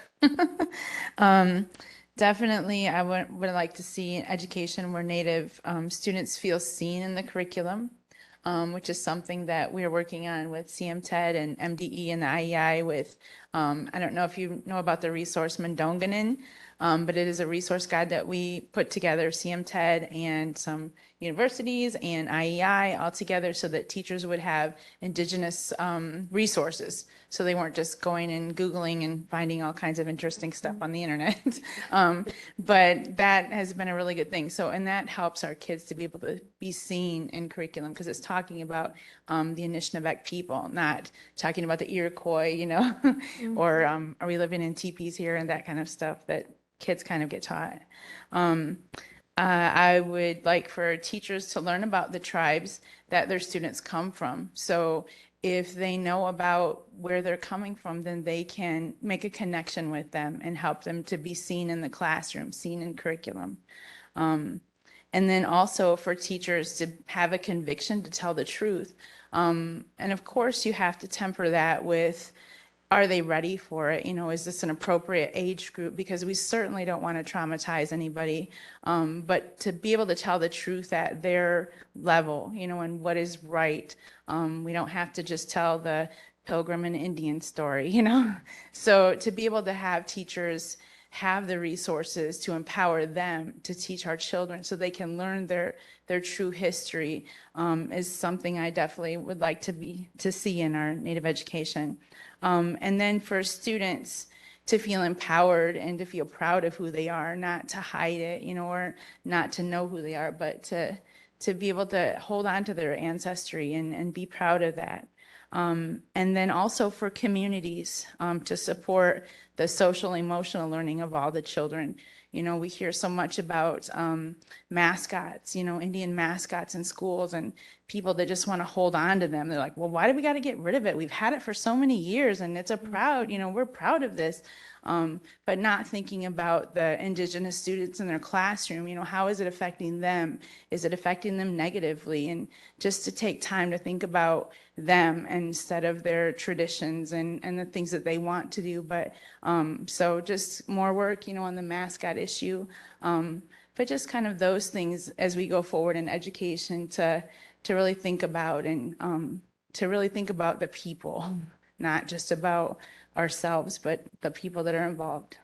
um, definitely I would like to see an education where Native students feel seen in the curriculum, which is something that we're working on with CMTED and MDE and the IEI with, I don't know if you know about the resource Mandonganin, but it is a resource guide that we put together, CMTED and some universities and IEI all together so that teachers would have Indigenous resources. So they weren't just going and Googling and finding all kinds of interesting stuff on the internet. But that has been a really good thing. So, and that helps our kids to be able to be seen in curriculum because it's talking about the Anishinaabe people, not talking about the Iroquois, you know, or are we living in teepees here and that kind of stuff that kids kind of get taught. I would like for teachers to learn about the tribes that their students come from. So if they know about where they're coming from, then they can make a connection with them and help them to be seen in the classroom, seen in curriculum. And then also for teachers to have a conviction to tell the truth. And of course, you have to temper that with, are they ready for it? You know, is this an appropriate age group? Because we certainly don't want to traumatize anybody. But to be able to tell the truth at their level, you know, and what is right. We don't have to just tell the Pilgrim and Indian story, you know? So to be able to have teachers have the resources to empower them to teach our children so they can learn their true history is something I definitely would like to see in our Native education. And then for students to feel empowered and to feel proud of who they are, not to hide it, you know, or not to know who they are, but to be able to hold on to their ancestry and be proud of that. And then also for communities to support the social emotional learning of all the children. You know, we hear so much about mascots, you know, Indian mascots in schools and people that just want to hold on to them. They're like, well, why do we got to get rid of it? We've had it for so many years and it's a proud, you know, we're proud of this. But not thinking about the Indigenous students in their classroom, you know, how is it affecting them? Is it affecting them negatively? And just to take time to think about them instead of their traditions and the things that they want to do. But so just more work, you know, on the mascot issue. But just kind of those things as we go forward in education to really think about and to really think about the people, not just about ourselves, but the people that are involved.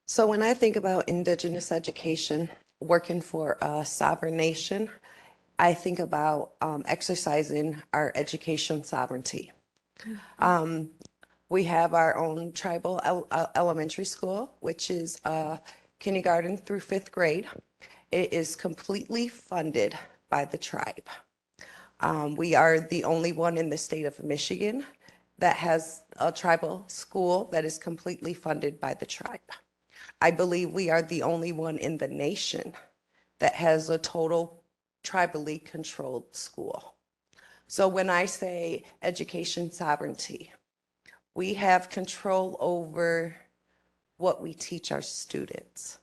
So when I think about Indigenous education, working for a sovereign nation, I think about exercising our education sovereignty. We have our own tribal elementary school, which is kindergarten through 5th grade. It is completely funded by the tribe. We are the only one in the state of Michigan that has a tribal school that is completely funded by the tribe. I believe we are the only one in the nation that has a total tribally controlled school. So when I say education sovereignty, we have control over what we teach our students.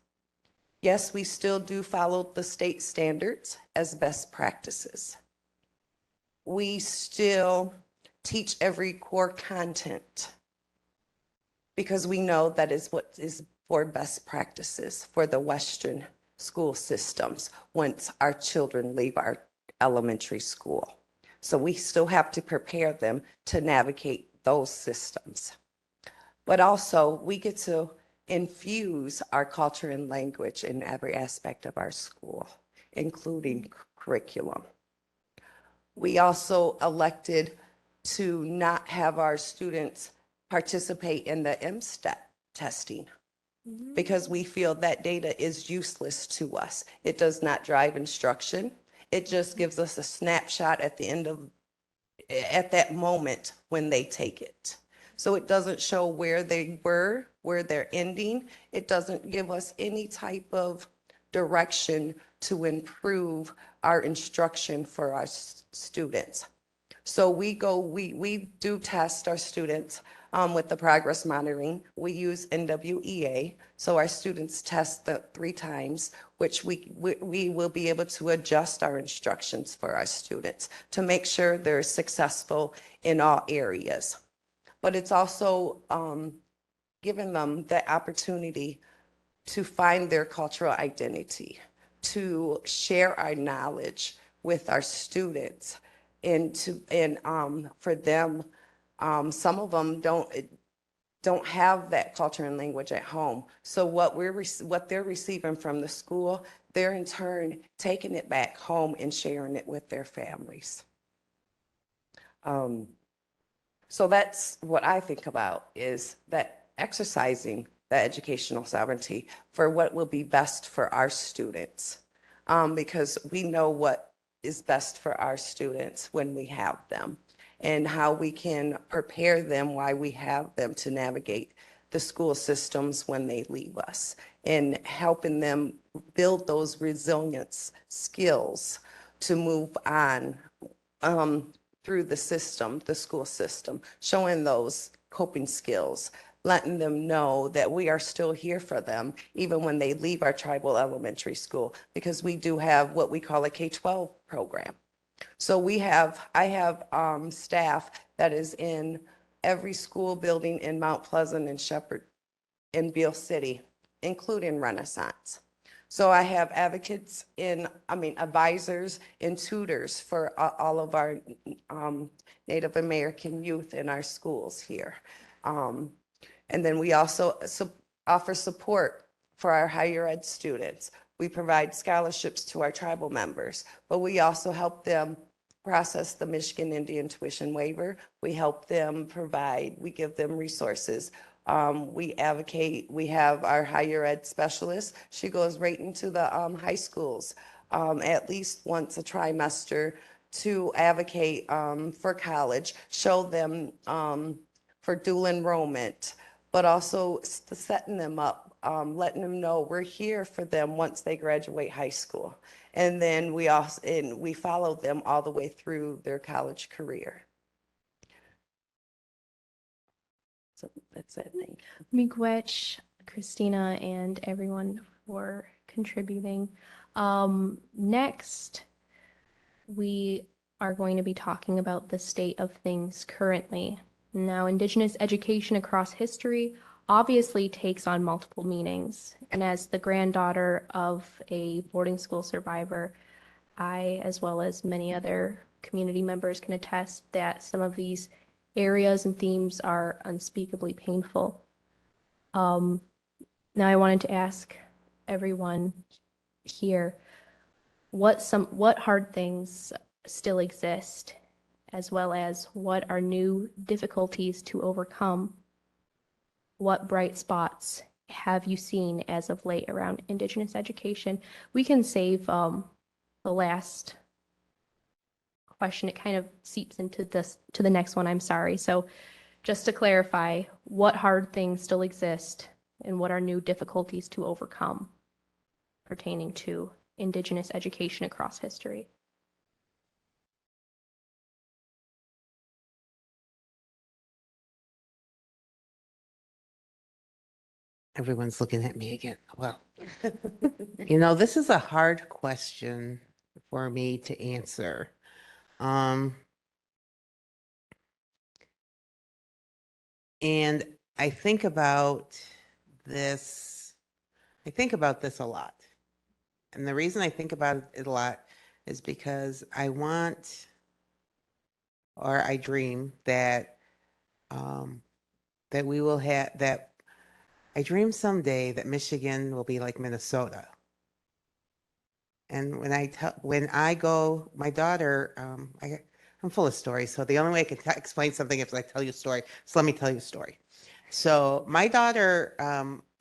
Yes, we still do follow the state standards as best practices. We still teach every core content because we know that is what is for best practices for the Western school systems once our children leave our elementary school. So we still have to prepare them to navigate those systems. But also we get to infuse our culture and language in every aspect of our school, including curriculum. We also elected to not have our students participate in the MSTEP testing because we feel that data is useless to us. It does not drive instruction. It just gives us a snapshot at the end of, at that moment when they take it. So it doesn't show where they were, where they're ending. It doesn't give us any type of direction to improve our instruction for our students. So we do test our students with the progress monitoring. We use NWEA, so our students test 3 times, which we will be able to adjust our instructions for our students to make sure they're successful in all areas. But it's also giving them the opportunity to find their cultural identity, to share our knowledge with our students, and for them, some of them don't have that culture and language at home. So what they're receiving from the school, they're in turn taking it back home and sharing it with their families. So that's what I think about, is that exercising the educational sovereignty for what will be best for our students. Because we know what is best for our students when we have them, and how we can prepare them while we have them to navigate the school systems when they leave us, and helping them build those resilience skills to move on through the system, the school system, showing those coping skills, letting them know that we are still here for them, even when they leave our tribal elementary school, because we do have what we call a K-12 program. So I have staff that is in every school building in Mount Pleasant and Shepherd in Beale City, including Renaissance. So I have advisors and tutors for all of our Native American youth in our schools here. And then we also offer support for our higher ed students. We provide scholarships to our tribal members, but we also help them process the Michigan Indian tuition waiver. We help them we give them resources. We advocate, we have our higher ed specialist. She goes right into the high schools at least once a trimester to advocate for college, show them for dual enrollment, but also setting them up, letting them know we're here for them once they graduate high school. And then we follow them all the way through their college career. So that's it. Thank you. Miigwech, Christina, and everyone for contributing. Next, we are going to be talking about the state of things currently. Now, Indigenous education across history obviously takes on multiple meanings. And as the granddaughter of a boarding school survivor, I, as well as many other community members, can attest that some of these areas and themes are unspeakably painful. Now I wanted to ask everyone here what hard things still exist, as well as what are new difficulties to overcome. What bright spots have you seen as of late around Indigenous education? We can save the last question. It kind of seeps into the next one. I'm sorry. So just to clarify, what hard things still exist and what are new difficulties to overcome pertaining to Indigenous education across history. Everyone's looking at me again. Well, this is a hard question for me to answer. Um, and I think about this, a lot. And the reason I think about it a lot is because I dream that that we will have that I dream someday that Michigan will be like Minnesota. And when I go, my daughter, I'm full of stories. So the only way I can explain something is if I tell you a story. So let me tell you a story. So my daughter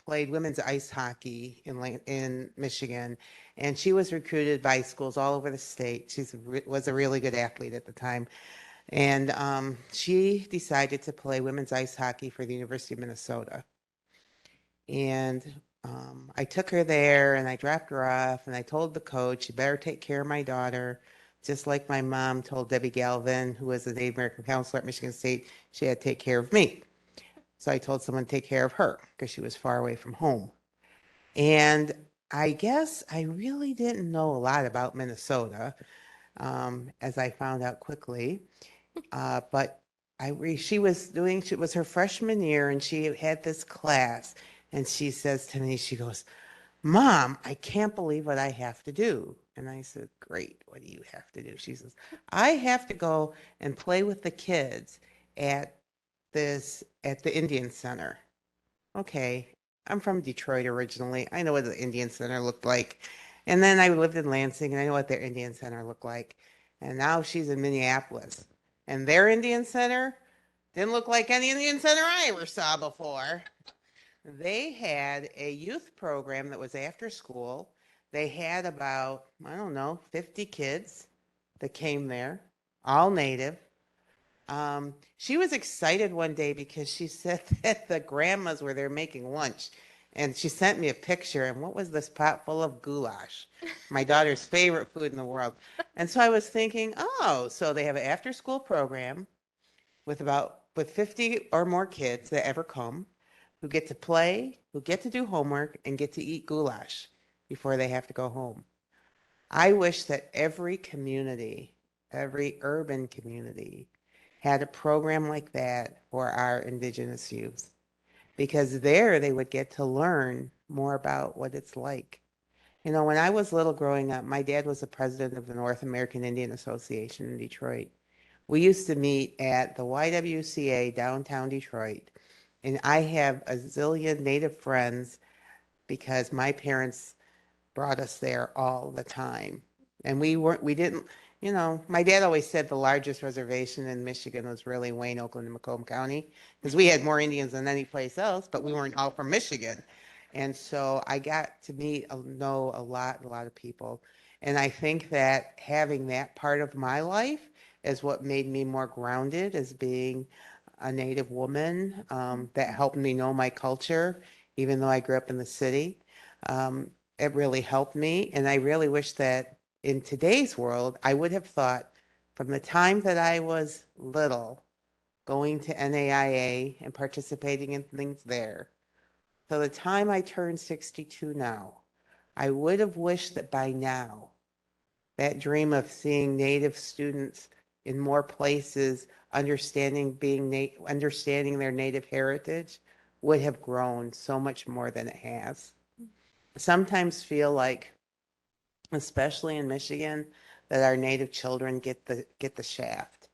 played women's ice hockey in Michigan, and she was recruited by schools all over the state. She was a really good athlete at the time. And she decided to play women's ice hockey for the University of Minnesota. And I took her there and I dropped her off and I told the coach, you better take care of my daughter. Just like my mom told Debbie Galvin, who was the Native American counselor at Michigan State, she had to take care of me. So I told someone to take care of her because she was far away from home. And I guess I really didn't know a lot about Minnesota, as I found out quickly. But it was her freshman year and she had this class and she says to me, she goes, Mom, I can't believe what I have to do. And I said, great, what do you have to do? She says, I have to go and play with the kids at the Indian Center. Okay, I'm from Detroit originally. I know what the Indian Center looked like. And then I lived in Lansing and I know what their Indian Center looked like. And now she's in Minneapolis. And their Indian Center didn't look like any Indian Center I ever saw before. They had a youth program that was after school. They had about, I don't know, 50 kids that came there, all native. She was excited one day because she said that the grandmas were there making lunch. And she sent me a picture. And what was this pot full of goulash? My daughter's favorite food in the world. And so I was thinking, oh, so they have an after school program with 50 or more kids that ever come who get to play, who get to do homework, and get to eat goulash before they have to go home. I wish that every community, every urban community, had a program like that for our Indigenous youth, because there they would get to learn more about what it's like. When I was little growing up, my dad was the president of the North American Indian Association in Detroit. We used to meet at the YWCA downtown Detroit, and I have a zillion Native friends because my parents brought us there all the time. And we didn't, my dad always said the largest reservation in Michigan was really Wayne, Oakland, and Macomb County, because we had more Indians than any place else, but we weren't all from Michigan. And so I got to know a lot of people. And I think that having that part of my life is what made me more grounded as being a Native woman, that helped me know my culture, even though I grew up in the city. It really helped me. And I really wish that in today's world, I would have thought from the time that I was little, going to NAIA and participating in things there, to the time I turned 62 now, I would have wished that by now, that dream of seeing Native students in more places, understanding their Native heritage, would have grown so much more than it has. Sometimes feel like, especially in Michigan, that our Native children get the shaft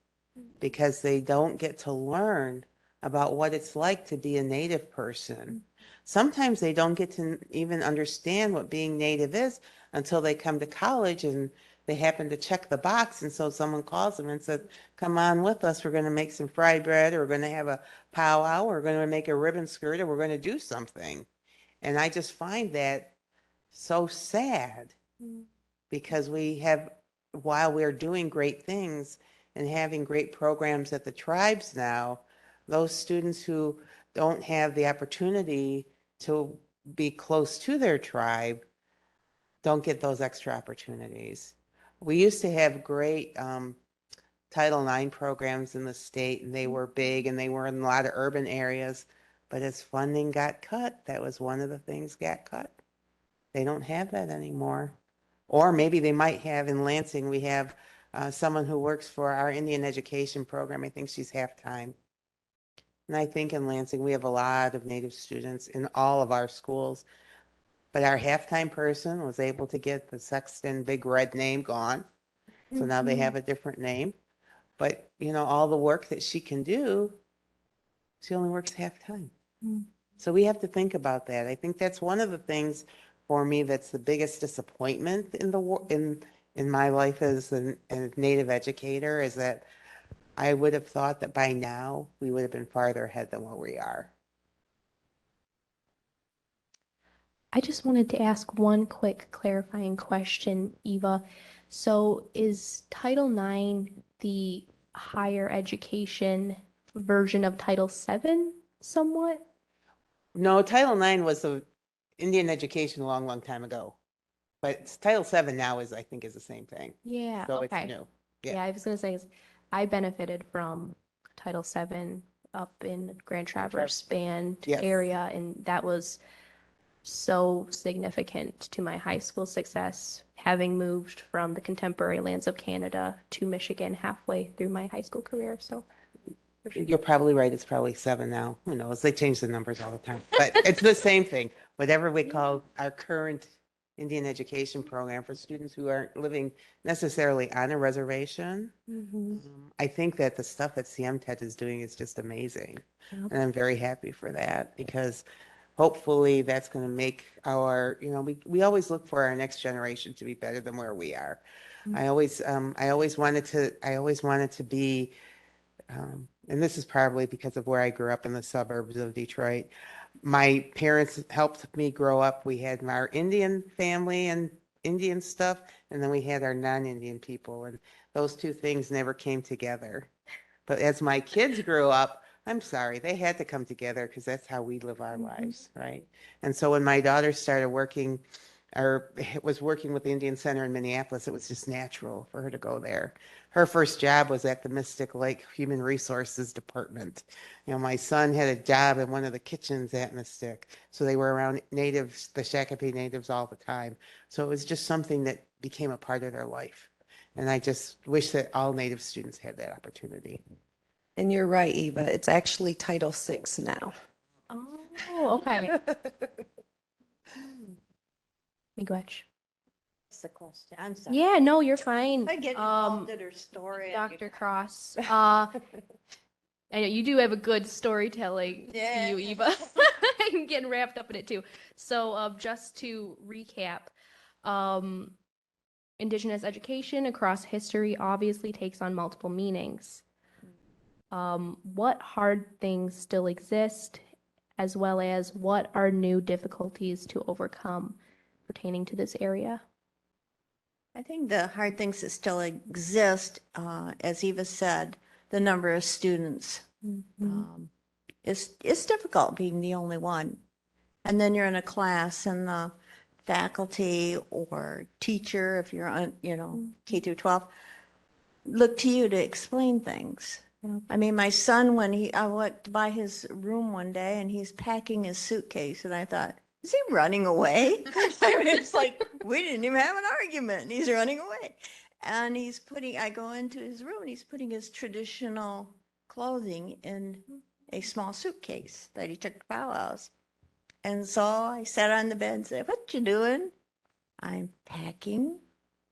because they don't get to learn about what it's like to be a Native person. Sometimes they don't get to even understand what being Native is until they come to college and they happen to check the box. And so someone calls them and says, come on with us. We're going to make some fried bread, or we're going to have a powwow, or we're going to make a ribbon skirt, or we're going to do something. And I just find that so sad because while we're doing great things and having great programs at the tribes now, those students who don't have the opportunity to be close to their tribe don't get those extra opportunities. We used to have great Title IX programs in the state, and they were big, and they were in a lot of urban areas. But as funding got cut, that was one of the things got cut. They don't have that anymore. Or maybe they might have in Lansing. We have someone who works for our Indian education program. I think she's half-time. And I think in Lansing, we have a lot of Native students in all of our schools. But our half-time person was able to get the Sexton big red name gone. So now they have a different name. But, you know, all the work that she can do, she only works half-time. So we have to think about that. I think that's one of the things for me that's the biggest disappointment in in my life as a Native educator, is that I would have thought that by now we would have been farther ahead than where we are. I just wanted to ask one quick clarifying question, Eva. So is Title IX the higher education version of Title VII somewhat? No, Title IX was the Indian education a long, long time ago. But Title VII now is, I think, is the same thing. Yeah, So okay. it's new. Yeah. Yeah, I was gonna say, I benefited from Title VII up in Grand Traverse Band Yes. area, and that was so significant to my high school success, having moved from the contemporary lands of Canada to Michigan halfway through my high school career. So You're probably right. It's probably 7 now. Who knows? They change the numbers all the time. But it's the same thing. Whatever we call our current Indian education program for students who aren't living necessarily on a reservation. I think that the stuff that CMTED is doing is just amazing. Yep. And I'm very happy for that, because hopefully that's going to make our, you know, we always look for our next generation to be better than where we are. I always wanted to be, and this is probably because of where I grew up in the suburbs of Detroit. My parents helped me grow up. We had our Indian family and Indian stuff, and then we had our non-Indian people, and those two things never came together. But as my kids grew up, I'm sorry, they had to come together because that's how we live our lives, right? And so when my daughter started working, or was working with the Indian Center in Minneapolis, it was just natural for her to go there. Her first job was at the Mystic Lake Human Resources Department. You know, my son had a job in one of the kitchens at Mystic. So they were around natives, the Shakopee natives, all the time. So it was just something that became a part of their life. And I just wish that all Native students had that opportunity. And you're right, Eva. It's actually Title VI now. Oh, okay. Miigwech. That's the question. I'm sorry. Yeah, no, you're fine. I get involved in her story. Dr. Cross. I know you do have a good storytelling to you, Eva. I'm getting wrapped up in it too. So, just to recap, Indigenous education across history obviously takes on multiple meanings. What hard things still exist, as well as what are new difficulties to overcome pertaining to this area? I think the hard things that still exist, as Eva said, the number of students. It's difficult being the only one. And then you're in a class and the faculty or teacher, if you're on, you know, K through 12, look to you to explain things. I mean, my son, I went by his room one day and he's packing his suitcase, and I thought, is he running away? I mean, it's like, we didn't even have an argument and he's running away. And I go into his room and he's putting his traditional clothing in a small suitcase that he took to powwows. And so I sat on the bed and said, what you doing? I'm packing.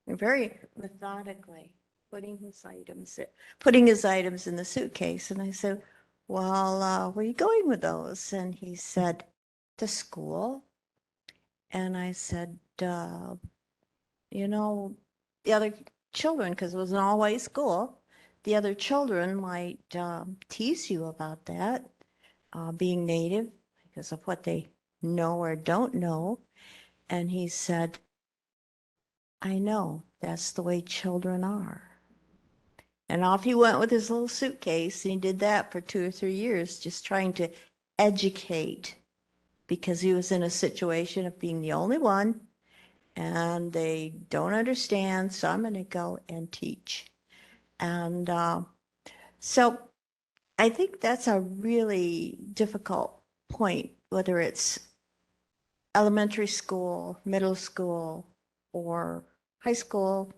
Very methodically putting his items in the suitcase. And I said, well, where are you going with those? And he said, to school. And I said, you know, the other children, because it was an all-white school, the other children might tease you about that, being Native, because of what they know or don't know. And he said, I know, that's the way children are. And off he went with his little suitcase, and he did that for 2 or 3 years, just trying to educate, because he was in a situation of being the only one, and they don't understand, so I'm going to go and teach. And so I think that's a really difficult point, whether it's elementary school, middle school, or high school,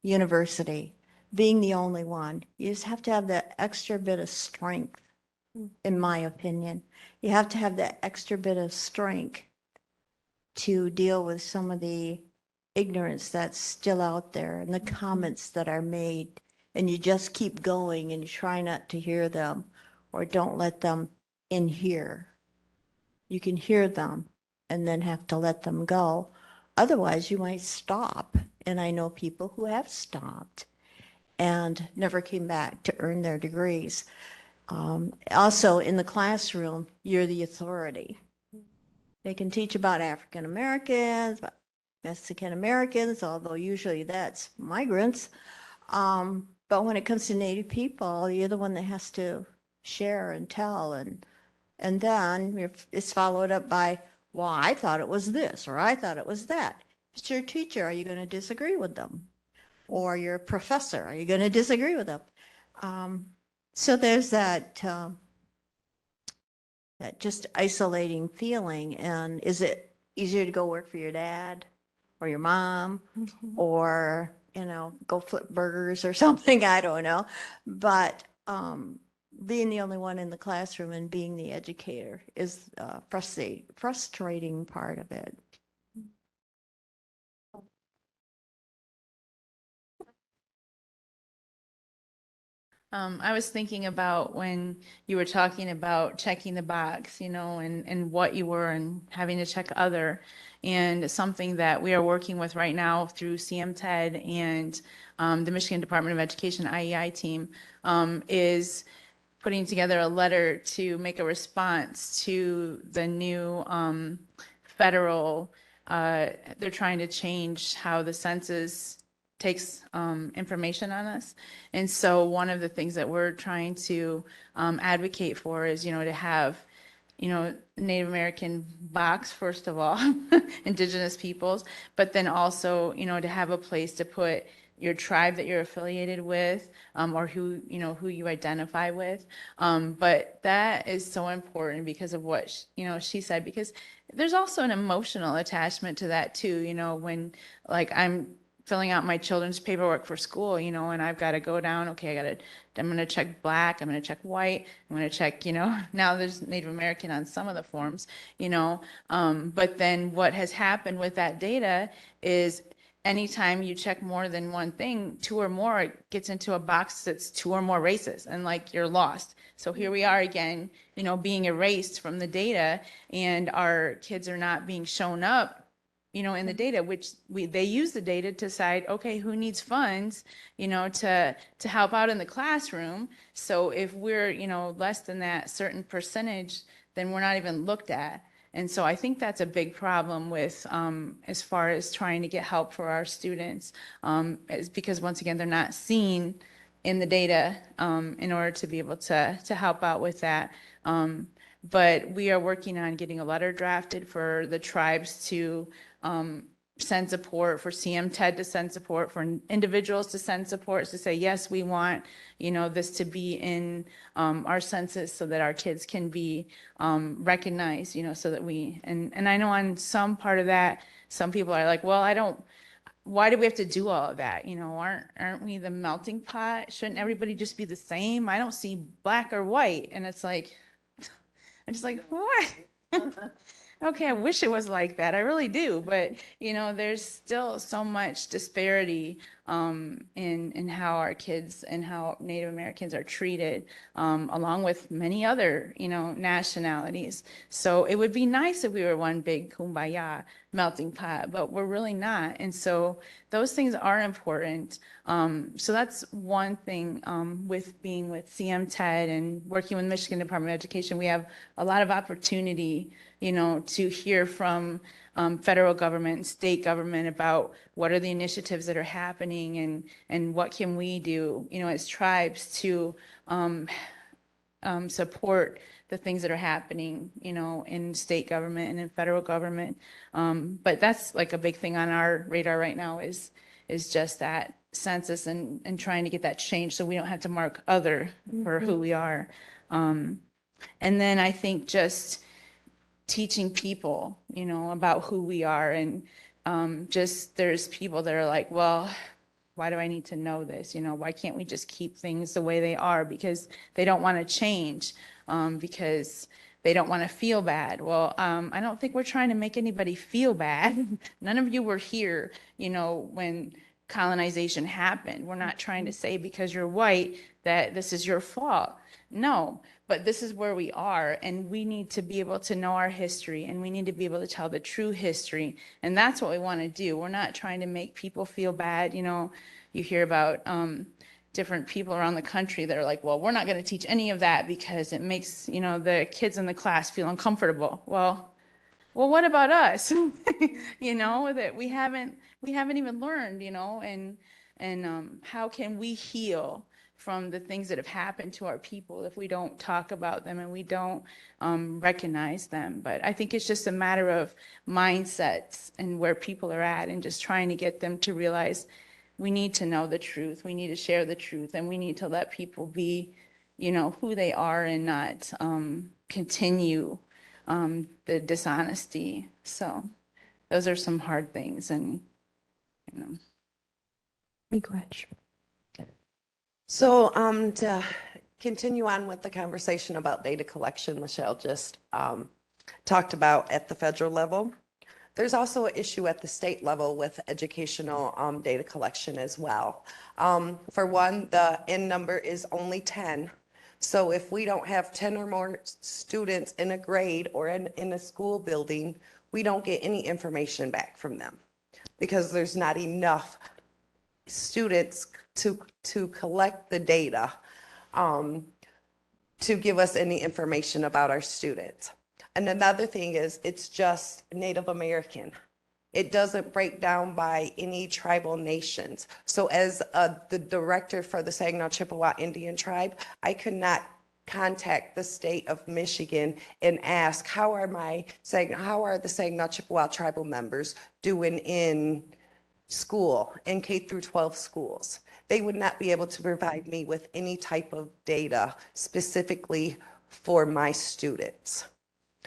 university, being the only one. You just have to have that extra bit of strength, in my opinion. You have to have that extra bit of strength to deal with some of the ignorance that's still out there and the comments that are made. And you just keep going and you try not to hear them or don't let them in here. You can hear them and then have to let them go. Otherwise, you might stop. And I know people who have stopped and never came back to earn their degrees. Also, in the classroom, you're the authority. They can teach about African Americans, about Mexican Americans, although usually that's migrants. But when it comes to Native people, you're the one that has to share and tell, and then if it's followed up by, well, I thought it was this, or I thought it was that. If it's your teacher, are you going to disagree with them? Or your professor, are you going to disagree with them? So there's that just isolating feeling. And is it easier to go work for your dad or your mom or, go flip burgers or something? I don't know. But being the only one in the classroom and being the educator is frustrating part of it. I was thinking about when you were talking about checking the box, and what you were and having to check other. And something that we are working with right now through CMTED and the Michigan Department of Education IEI team is putting together a letter to make a response to the new federal, they're trying to change how the census takes information on us. And so one of the things that we're trying to advocate for is, to have, Native American box, first of all, Indigenous peoples, but then also, to have a place to put your tribe that you're affiliated with, or who you identify with. But that is so important because of what, she said, because there's also an emotional attachment to that too, when like I'm filling out my children's paperwork for school, and I've got to go down, okay, I'm going to check black, I'm going to check white, I'm going to check, now there's Native American on some of the forms, but then what has happened with that data is anytime you check more than one thing, two or more, it gets into a box that's two or more races and like you're lost. So here we are again, being erased from the data and our kids are not being shown up in the data, which they use the data to decide, okay, who needs funds, to help out in the classroom. So if we're, less than that certain percentage, then we're not even looked at. And so I think that's a big problem with, as far as trying to get help for our students, is because once again, they're not seen in the data, in order to be able to help out with that. But we are working on getting a letter drafted for the tribes to send support, for CMTED to send support, for individuals to send support to say, yes, we want, this to be in our census so that our kids can be recognized, so that and I know on some part of that, some people are like, well, why do we have to do all of that? Aren't we the melting pot? Shouldn't everybody just be the same? I don't see black or white. And it's like, I'm just like, what? Okay, I wish it was like that. I really do. But, there's still so much disparity in how our kids and how Native Americans are treated, along with many other, nationalities. So it would be nice if we were one big kumbaya melting pot, but we're really not. And so those things are important. So that's one thing with being with CMTED and working with Michigan Department of Education. We have a lot of opportunity, to hear from federal government and state government about what are the initiatives that are happening and what can we do, as tribes to support the things that are happening, you know, in state government and in federal government. But that's like a big thing on our radar right now is just that census and trying to get that changed so we don't have to mark other for who we are. And then I think just teaching people, you know, about who we are. And just there's people that are like, well, why do I need to know this? You know, why can't we just keep things the way they are? Because they don't want to change, because they don't want to feel bad. Well, I don't think we're trying to make anybody feel bad. None of you were here, you know, when colonization happened. We're not trying to say because you're white that this is your fault. No, but this is where we are, and we need to be able to know our history, and we need to be able to tell the true history, and that's what we want to do. We're not trying to make people feel bad. You know, you hear about different people around the country that are like, well, we're not going to teach any of that because it makes, you know, the kids in the class feel uncomfortable. Well, what about us? You know, that we haven't even learned, you know, and how can we heal from the things that have happened to our people if we don't talk about them and we don't recognize them? But I think it's just a matter of mindsets and where people are at, and just trying to get them to realize we need to know the truth, we need to share the truth, and we need to let people be, you know, who they are and not continue the dishonesty. So those are some hard things, and you know. Miigwech. So to continue on with the conversation about data collection, Michelle just talked about at the federal level. There's also an issue at the state level with educational data collection as well. For one, the N number is only 10. So if we don't have 10 or more students in a grade or in a school building, we don't get any information back from them because there's not enough students to collect the data to give us any information about our students. And another thing is it's just Native American. It doesn't break down by any tribal nations. So as the director for the Saginaw Chippewa Indian Tribe, I could not contact the state of Michigan and ask, how are the Saginaw Chippewa tribal members doing in school, in K through 12 schools? They would not be able to provide me with any type of data specifically for my students.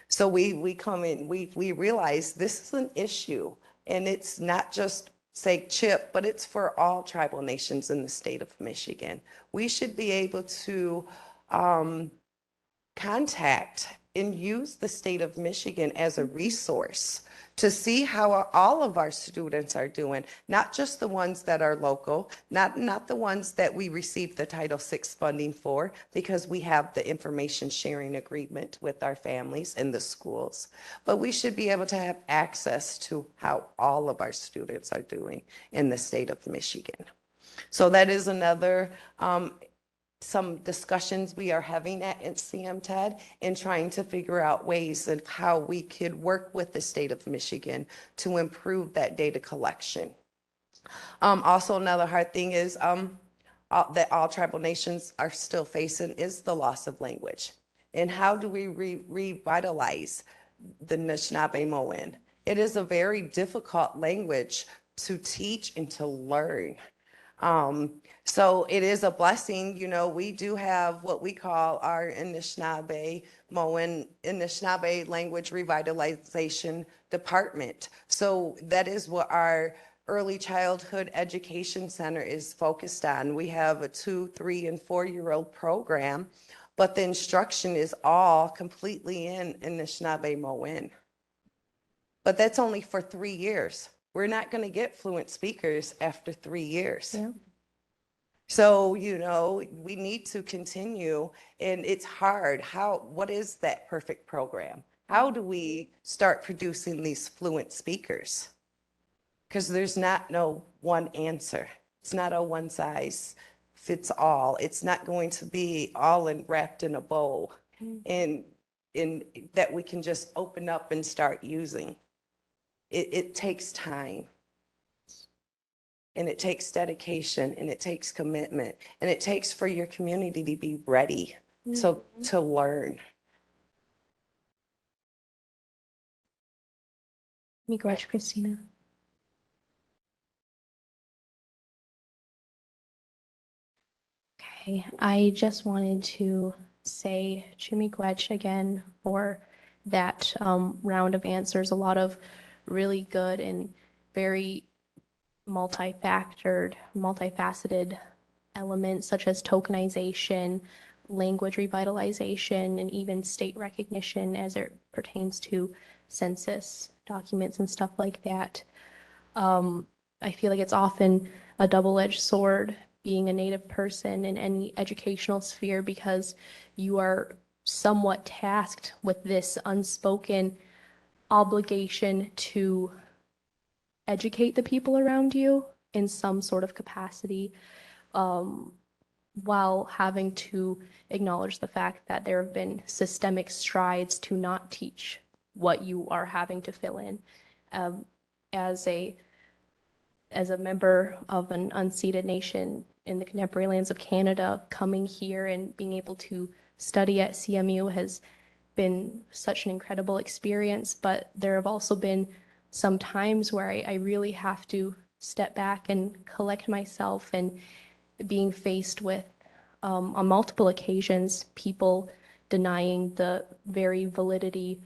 So we come in, we realize this is an issue, and it's not just say CHIP, but it's for all tribal nations in the state of Michigan. We should be able to contact and use the state of Michigan as a resource to see how all of our students are doing, not just the ones that are local, not the ones that we receive the Title VI funding for, because we have the information sharing agreement with our families and the schools. But we should be able to have access to how all of our students are doing in the state of Michigan. So that is another some discussions we are having at CMTED in trying to figure out ways of how we could work with the state of Michigan to improve that data collection. Also, another hard thing is that all tribal nations are still facing is the loss of language. And how do we revitalize the Anishinaabe-Moan? It is a very difficult language to teach and to learn. So it is a blessing, you know, we do have what we call our Anishinaabe-Moan Anishinaabe Language Revitalization Department. So that is what our Early Childhood Education Center is focused on. We have a 2-, 3-, and 4-year-old program, but the instruction is all completely in Anishinaabe-Moan. But that's only for 3 years. We're not going to get fluent speakers after 3 years. Yeah. So, you know, we need to continue, and it's hard. What is that perfect program? How do we start producing these fluent speakers? Because there's not no one answer. It's not a one size fits all. It's not going to be all wrapped in a bow and that we can just open up and start using. It takes time, and it takes dedication, and it takes commitment, and it takes for your community to be ready to learn. Miigwech, Christina. Okay, I just wanted to say Chimiigwech again for that round of answers. A lot of really good and very multifaceted elements such as tokenization, language revitalization, and even state recognition as it pertains to census documents and stuff like that. I feel like it's often a double-edged sword being a Native person in any educational sphere because you are somewhat tasked with this unspoken obligation to educate the people around you in some sort of capacity, while having to acknowledge the fact that there have been systemic strides to not teach what you are having to fill in. Um, as a member of an unceded nation in the contemporary lands of Canada, coming here and being able to study at CMU has been such an incredible experience, but there have also been some times where I really have to step back and collect myself, and being faced with, on multiple occasions, people denying the very validity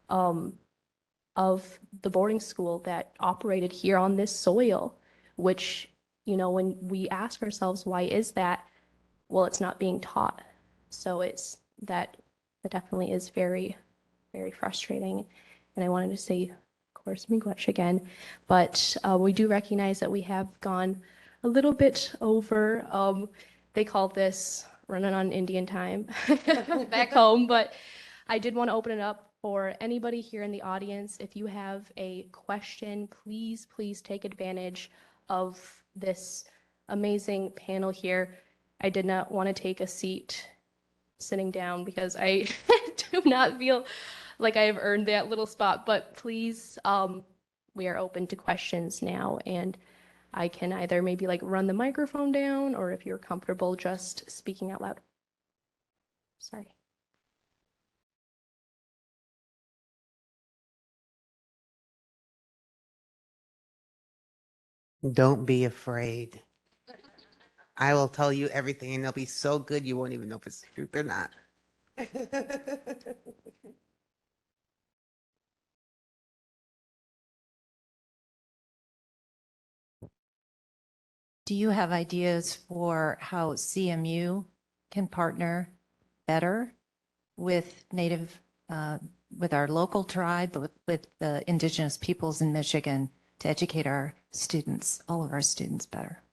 of the boarding school that operated here on this soil, which, when we ask ourselves, why is that? Well, it's not being taught. So that definitely is very, very frustrating. And I wanted to say, of course, Miigwech again, but we do recognize that we have gone a little bit over. They call this running on Indian time back home, but I did want to open it up for anybody here in the audience. If you have a question, please, please take advantage of this amazing panel here. I did not want to take a seat sitting down because I do not feel like I have earned that little spot, but please, we are open to questions now, and I can either maybe like run the microphone down, or if you're comfortable just speaking out loud. Sorry. Don't be afraid. I will tell you everything and it'll be so good you won't even know if it's the truth or not. Do you have ideas for how CMU can partner better with with our local tribe, with the indigenous peoples in Michigan to educate our students, all of our students better?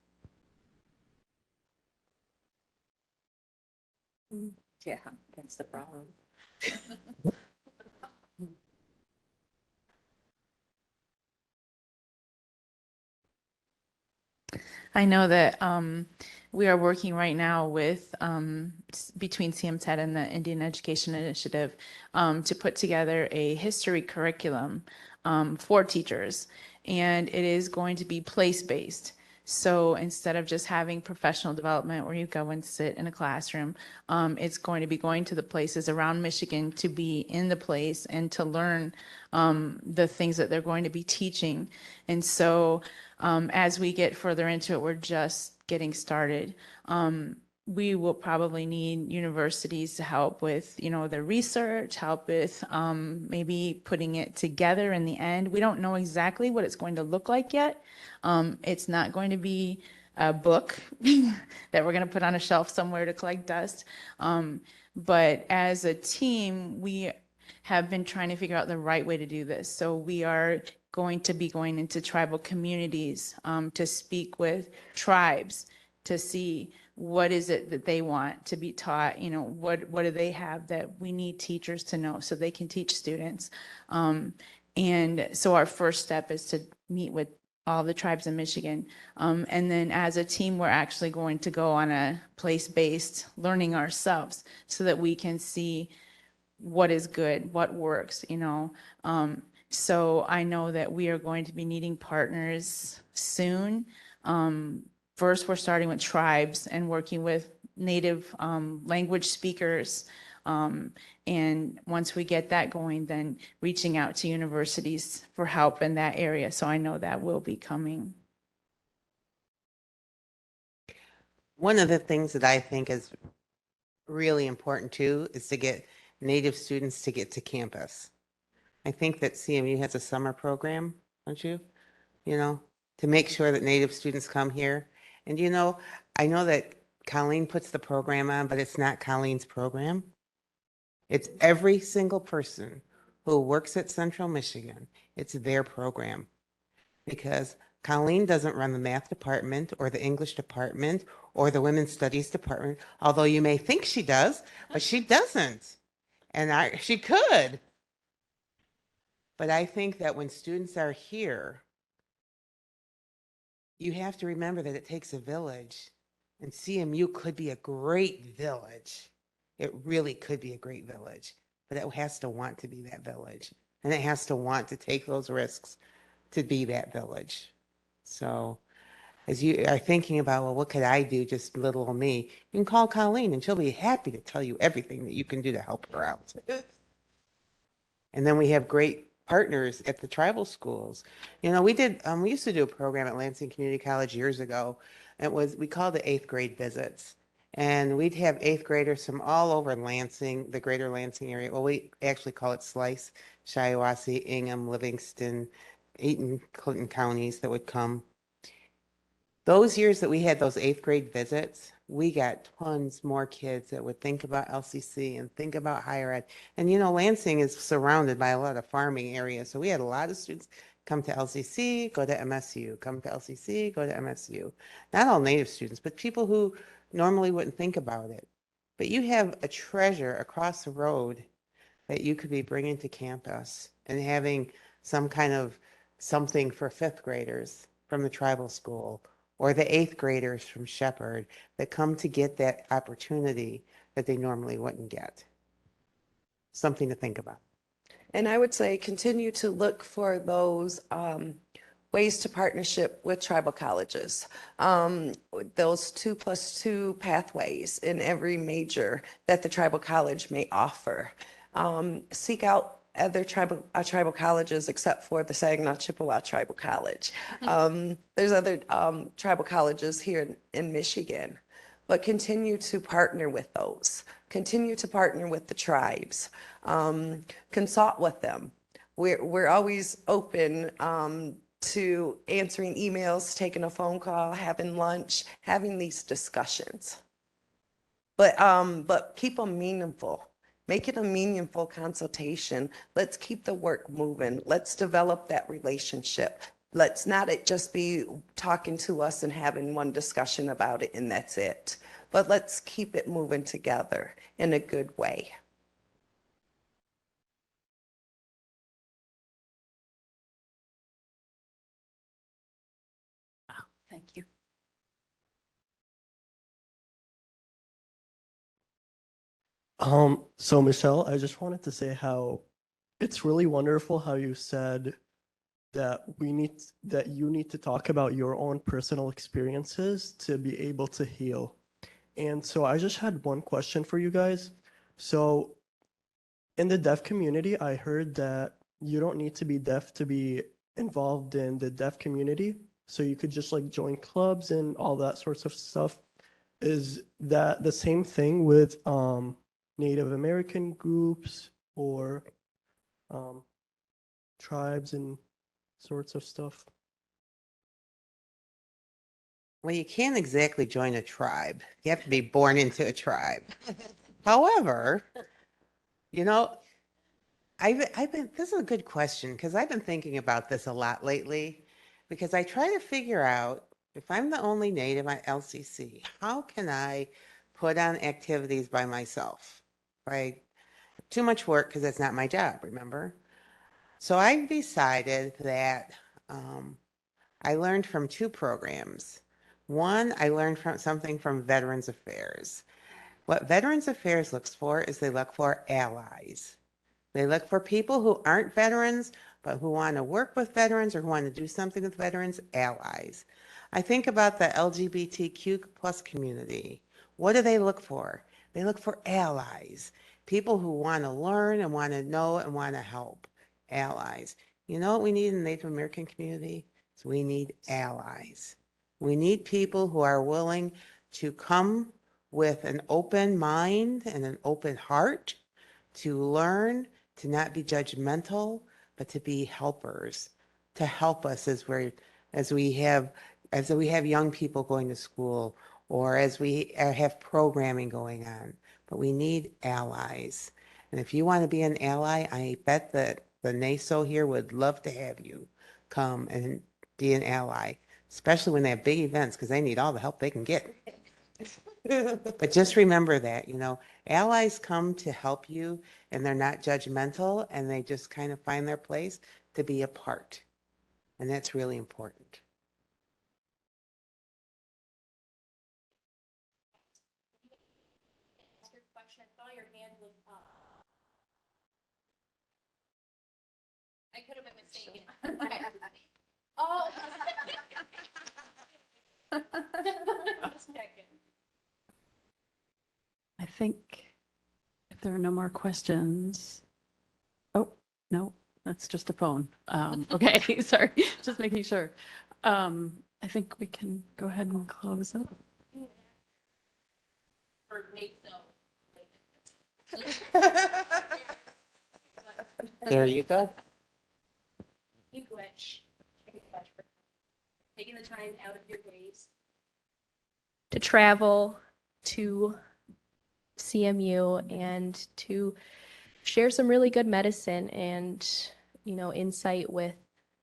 Yeah, that's the problem. I know that we are working right now with between CMTED and the Indian Education Initiative to put together a history curriculum for teachers, and it is going to be place-based. So instead of just having professional development where you go and sit in a classroom, it's going to be going to the places around Michigan to be in the place and to learn the things that they're going to be teaching. And so as we get further into it, we're just getting started. We will probably need universities to help with, the research, help with maybe putting it together in the end. We don't know exactly what it's going to look like yet. It's not going to be a book that we're going to put on a shelf somewhere to collect dust. But as a team, we have been trying to figure out the right way to do this. So we are going to be going into tribal communities to speak with tribes to see what is it that they want to be taught, what do they have that we need teachers to know so they can teach students. And so our first step is to meet with all the tribes in Michigan. And then as a team, we're actually going to go on a place-based learning ourselves so that we can see what is good, what works, So I know that we are going to be needing partners soon. First, we're starting with tribes and working with native language speakers And once we get that going, then reaching out to universities for help in that area. So I know that will be coming. One of the things that I think is really important too is to get Native students to get to campus. I think that CMU has a summer program, don't you? You know, to make sure that Native students come here. And I know that Colleen puts the program on, but it's not Colleen's program. It's every single person who works at Central Michigan. It's their program because Colleen doesn't run the math department or the English department or the women's studies department, although you may think she does, but she doesn't. And she could. But I think that when students are here, you have to remember that it takes a village. And CMU could be a great village. It really could be a great village. But it has to want to be that village. And it has to want to take those risks to be that village. So as you are thinking about, well, what could I do, just little old me, you can call Colleen and she'll be happy to tell you everything that you can do to help her out. And then we have great partners at the tribal schools. We used to do a program at Lansing Community College years ago. We called it 8th grade visits. And we'd have 8th graders from all over Lansing, the greater Lansing area. Well, we actually call it Slice, Shiawassee, Ingham, Livingston, Eaton, Clinton counties that would come. Those years that we had those 8th grade visits, we got tons more kids that would think about LCC and think about higher ed. And Lansing is surrounded by a lot of farming areas. So we had a lot of students come to LCC, go to MSU, come to LCC, go to MSU. Not all Native students, but people who normally wouldn't think about it. But you have a treasure across the road that you could be bringing to campus and having some kind of something for 5th graders from the tribal school or the 8th graders from Shepherd that come to get that opportunity that they normally wouldn't get. Something to think about. And I would say continue to look for those ways to partnership with tribal colleges. Those 2+2 pathways in every major that the tribal college may offer. Seek out other tribal colleges except for the Saginaw Chippewa Tribal College. There's other tribal colleges here in Michigan, but continue to partner with those. Continue to partner with the tribes. Consult with them. We're always open to answering emails, taking a phone call, having lunch, having these discussions. But keep them meaningful. Make it a meaningful consultation. Let's keep the work moving. Let's develop that relationship. Let's not it just be talking to us and having one discussion about it and that's it. But let's keep it moving together in a good way. Thank you. So Michelle, I just wanted to say how it's really wonderful how you said that you need to talk about your own personal experiences to be able to heal. And so I just had one question for you guys. So in the deaf community, I heard that you don't need to be deaf to be involved in the deaf community. So you could just like join clubs and all that sorts of stuff. Is that the same thing with Native American groups or tribes and sorts of stuff? Well, you can't exactly join a tribe. You have to be born into a tribe. However, this is a good question because I've been thinking about this a lot lately because I try to figure out if I'm the only Native on LCC, how can I put on activities by myself? Right? Too much work because it's not my job, remember? So I decided that I learned from 2 programs. One, I learned something from Veterans Affairs. What Veterans Affairs looks for is they look for allies. They look for people who aren't veterans, but who want to work with veterans or who want to do something with veterans, allies. I think about the LGBTQ plus community. What do they look for? They look for allies. people who want to learn and want to know and want to help, allies. You know what we need in the Native American community? Is we need allies. We need people who are willing to come with an open mind and an open heart to learn, to not be judgmental, but to be helpers, to help us as we have young people going to school, or as we have programming going on. But we need allies. And if you want to be an ally, I bet that the NASO here would love to have you come and be an ally, especially when they have big events, because they need all the help they can get. But just remember that, allies come to help you, and they're not judgmental, and they just kind of find their place to be a part. And that's really important. I could have been mistaken. Oh. I think if there are no more questions. Oh, no, that's just a phone. Okay, sorry, just making sure. I think we can go ahead and close up. There you go. You Glitch. For taking the time out of your days to travel to CMU and to share some really good medicine and, insight with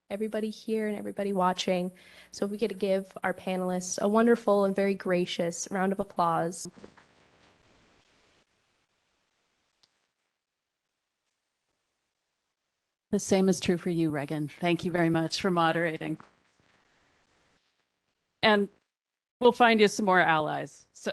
everybody here and everybody watching. So if we could give our panelists a wonderful and very gracious round of applause. The same is true for you, Regan. Thank you very much for moderating. And we'll find you some more allies. So